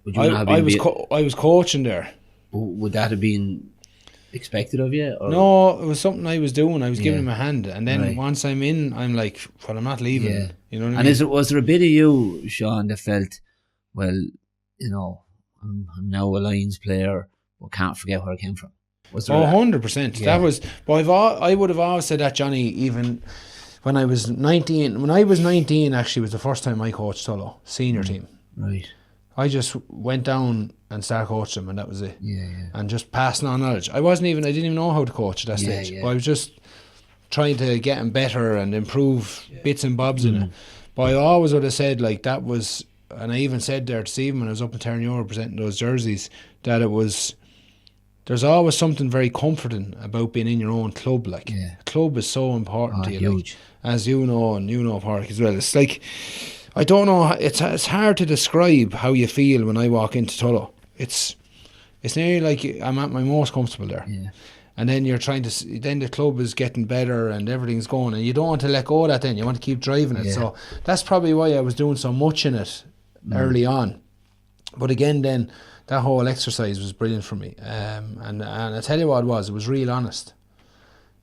Would you I was coaching there. Would that have been expected of you? Or? No, it was something I was doing. I was giving Yeah. him a hand, and then once I'm in, I'm like, well, I'm not leaving. Yeah. You know what I And mean? was there a bit of you, Sean, that felt, well, you know, I'm now a Lions player, but can't forget where I came from? Was there 100%. Yeah. That was. But I would have always said that, Johnny. Even when I was 19. When I was 19, actually, was the first time I coached Tullow senior team. Right. I just went down and started coaching them, and that was it. Yeah. And just passing on knowledge. I didn't even know how to coach at that stage. Yeah. But I was just trying to get him better and improve bits and bobs in it. But I always would have said, like, that was, and I even said there to Stephen when I was up in Terranure presenting those jerseys, that it was, there's always something very comforting about being in your own club. Like, a club is so important to you. Huge. Like, as you know, and you know, Park, as well. It's like, I don't know, it's hard to describe how you feel when I walk into Tullow. It's nearly like I'm at my most comfortable there. Yeah. And then you're trying to, then the club is getting better and everything's going, and you don't want to let go of that then. You want to keep driving it. Yeah. So that's probably why I was doing so much in it early on. But again, then that whole exercise was brilliant for me. And I tell you what it was real honest.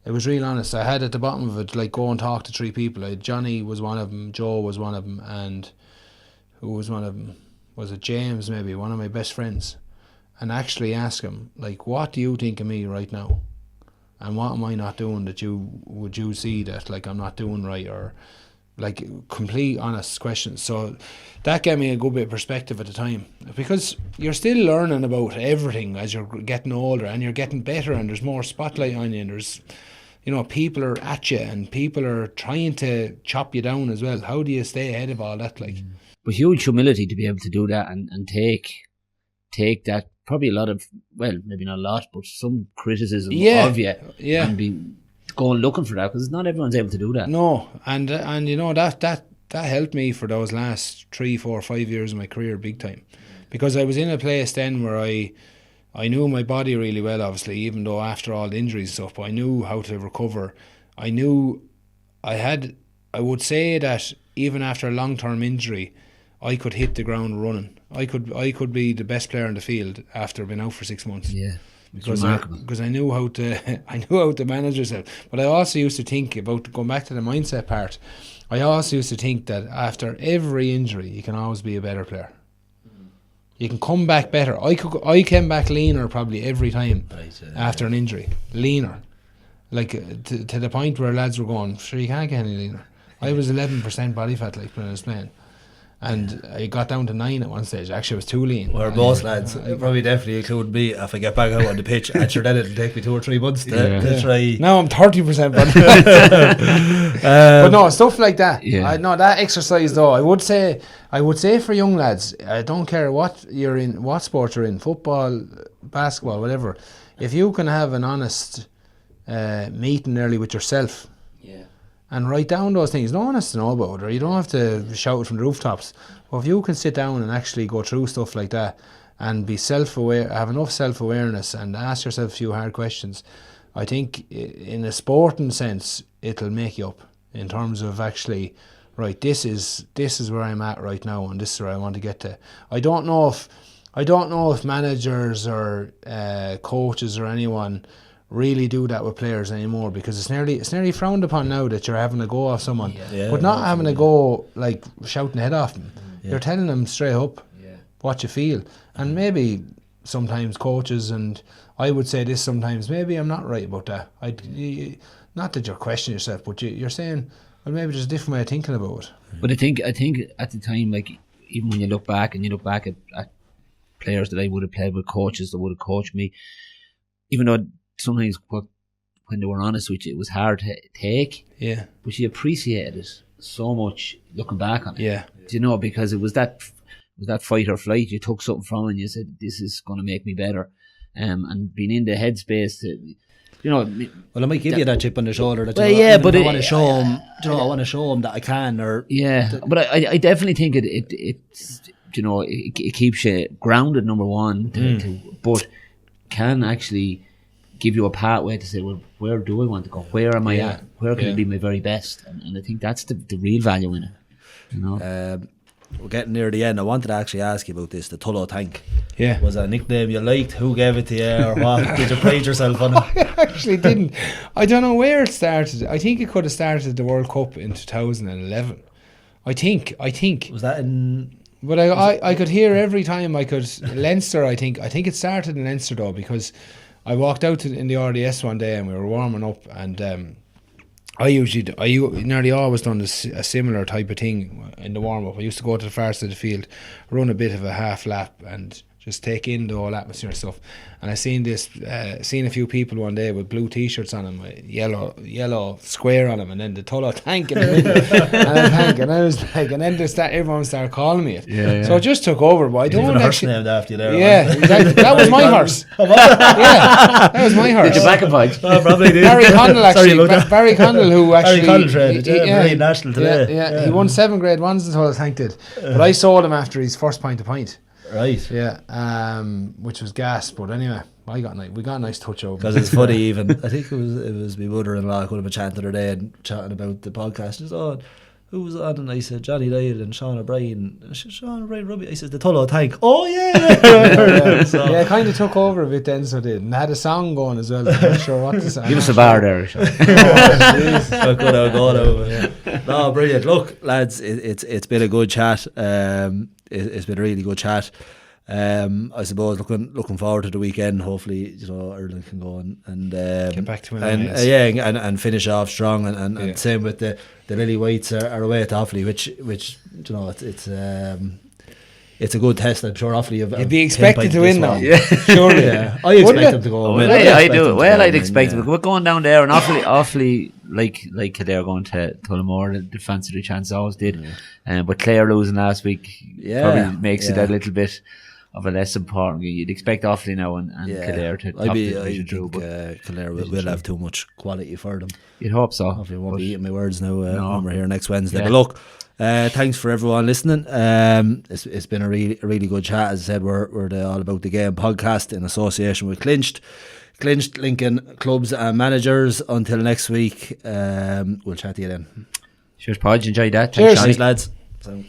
It was real honest. I had at the bottom of it, like, go and talk to 3 people. Johnny was one of them, Joe was one of them, and who was one of them? Was it James, maybe, one of my best friends? And actually ask him, like, what do you think of me right now? And what am I not doing that would you see that, like, I'm not doing right? Or, like, complete honest questions. So that gave me a good bit of perspective at the time, because you're still learning about everything as you're getting older, and you're getting better, and there's more spotlight on you, and there's, you know, people are at you and people are trying to chop you down as well. How do you stay ahead of all that? Like, But huge humility to be able to do that and take that, probably a lot of, well, maybe not a lot, but some criticism of you, and be going looking for that, because not everyone's able to do that. No, and you know, that helped me for those last 3, 4, 5 years of my career big time, because I was in a place then where I knew my body really well, obviously, even though after all the injuries and stuff, but I knew how to recover. I knew I would say that even after a long-term injury, I could hit the ground running. I could be the best player in the field after being out for 6 months. Yeah. Because I knew how to manage yourself. But I also used to think about, going back to the mindset part, I also used to think that after every injury you can always be a better player. You can come back better. I came back leaner probably every time after an injury. Leaner. Like to the point where lads were going, sure, you can't get any leaner. I was 11% body fat, like, when I was playing. And I got down to 9 at one stage. Actually, I was too lean. Where most lads, probably definitely include me, if I get back out on the pitch, and sure, then it'll take me 2 or 3 months to try. Now I'm 30% body fat. But no, stuff like that. Yeah. That exercise though, I would say for young lads, I don't care what you're in, what sport you're in, football, basketball, whatever. If you can have an honest meeting early with yourself, and write down those things. No one has to know about it, or you don't have to shout it from the rooftops. But if you can sit down and actually go through stuff like that and be self-aware, have enough self-awareness and ask yourself a few hard questions, I think in a sporting sense it'll make you up in terms of actually, right, this is where I'm at right now, and this is where I want to get to. I don't know if managers or coaches or anyone really do that with players anymore, because it's nearly frowned upon now that you're having a go off someone, but not having a go like shouting the head off them. You're telling them straight up what you feel, and maybe sometimes coaches, and I would say this sometimes, maybe I'm not right about that. Not that you're questioning yourself, but you're saying, well, maybe there's a different way of thinking about it. But I think at the time, like, even when you look back at players that I would have played with, coaches that would have coached me, even though sometimes when they were honest with you, it was hard to take. Yeah. But you appreciated it so much looking back on it. Yeah. Do you know, because it was that fight or flight. You took something from it and you said, this is going to make me better. And being in the headspace to, you know. Well, I might give you that chip on the shoulder. That but I want to show him. I want to show him that I can. Or but I definitely think it you know, it keeps you grounded. Number one, but can actually give you a pathway to say, well, where do I want to go? Where am I at? Where can I be my very best? And I think that's the real value in it. You know? We're getting near the end. I wanted to actually ask you about this, the Tullow Tank. Yeah. Was it a nickname you liked? Who gave it to you, or what? Did you pride yourself on it? I actually didn't. I don't know where it started. I think it could have started at the World Cup in 2011. I think. Was that in... But I could hear every time I could... Leinster, I think it started in Leinster though, because I walked out in the RDS one day and we were warming up, and I nearly always done a similar type of thing in the warm up. I used to go to the far side of the field, run a bit of a half lap, and just take in the whole atmosphere and stuff. And I seen a few people one day with blue t-shirts on them, a yellow square on them, and then the Tullow Tank in the middle, and I was like, and then everyone started calling me it. So it just took over. But I don't actually. Named after you there. Yeah, exactly. That was my horse. Yeah, that was my horse. Did you back a fight? Oh, probably did. Barry Condell actually. Barry Condell, who actually. Barry Condell traded, very national today. Yeah, he won 7 Grade 1s until I Tank did. But I sold him after his first pint of pint. Right. Yeah. Which was gas, but anyway, we got a nice touch over. Because it's funny, even I think it was my mother-in-law could have been chatting the other day and chatting about the podcast. And said, who was on? And I said Johnny Lyle and Sean O'Brien. And I said, Sean O'Brien rugby. I said the Tullow Tank. Oh yeah. So. Yeah, it kind of took over a bit then, so it did. And had a song going as well. I'm not sure what to say. Give us a bar there, Sean. I could have gone over. Yeah. No, brilliant. Look, lads, it's been a good chat. It's been a really good chat. I suppose looking forward to the weekend. Hopefully, Ireland can go and get back to it, and finish off strong. And same with the Lily Whites are away at Offaly, which it's a good test. I'm sure Offaly you'd be expected to win now. Yeah. Surely. Yeah. I expect them to go. I do. Well, I'd expect them. We're going down there, and Offaly like Kildare going to Tullamore. The fancier chance always did. But Clare losing last week probably makes it a little bit of a less important. You'd expect Offaly now and Kildare to top the division too. But Kildare will have too much quality for them. You'd hope so. Offaly won't be eating my words now when we're here next Wednesday. But look, thanks for everyone listening. It's been a really good chat. As I said, we're the All About the Game podcast in association with Clinched linking clubs and managers. Until next week, we'll chat to you then. Cheers, Podge. Enjoy that. Cheers. Thanks, lads. So.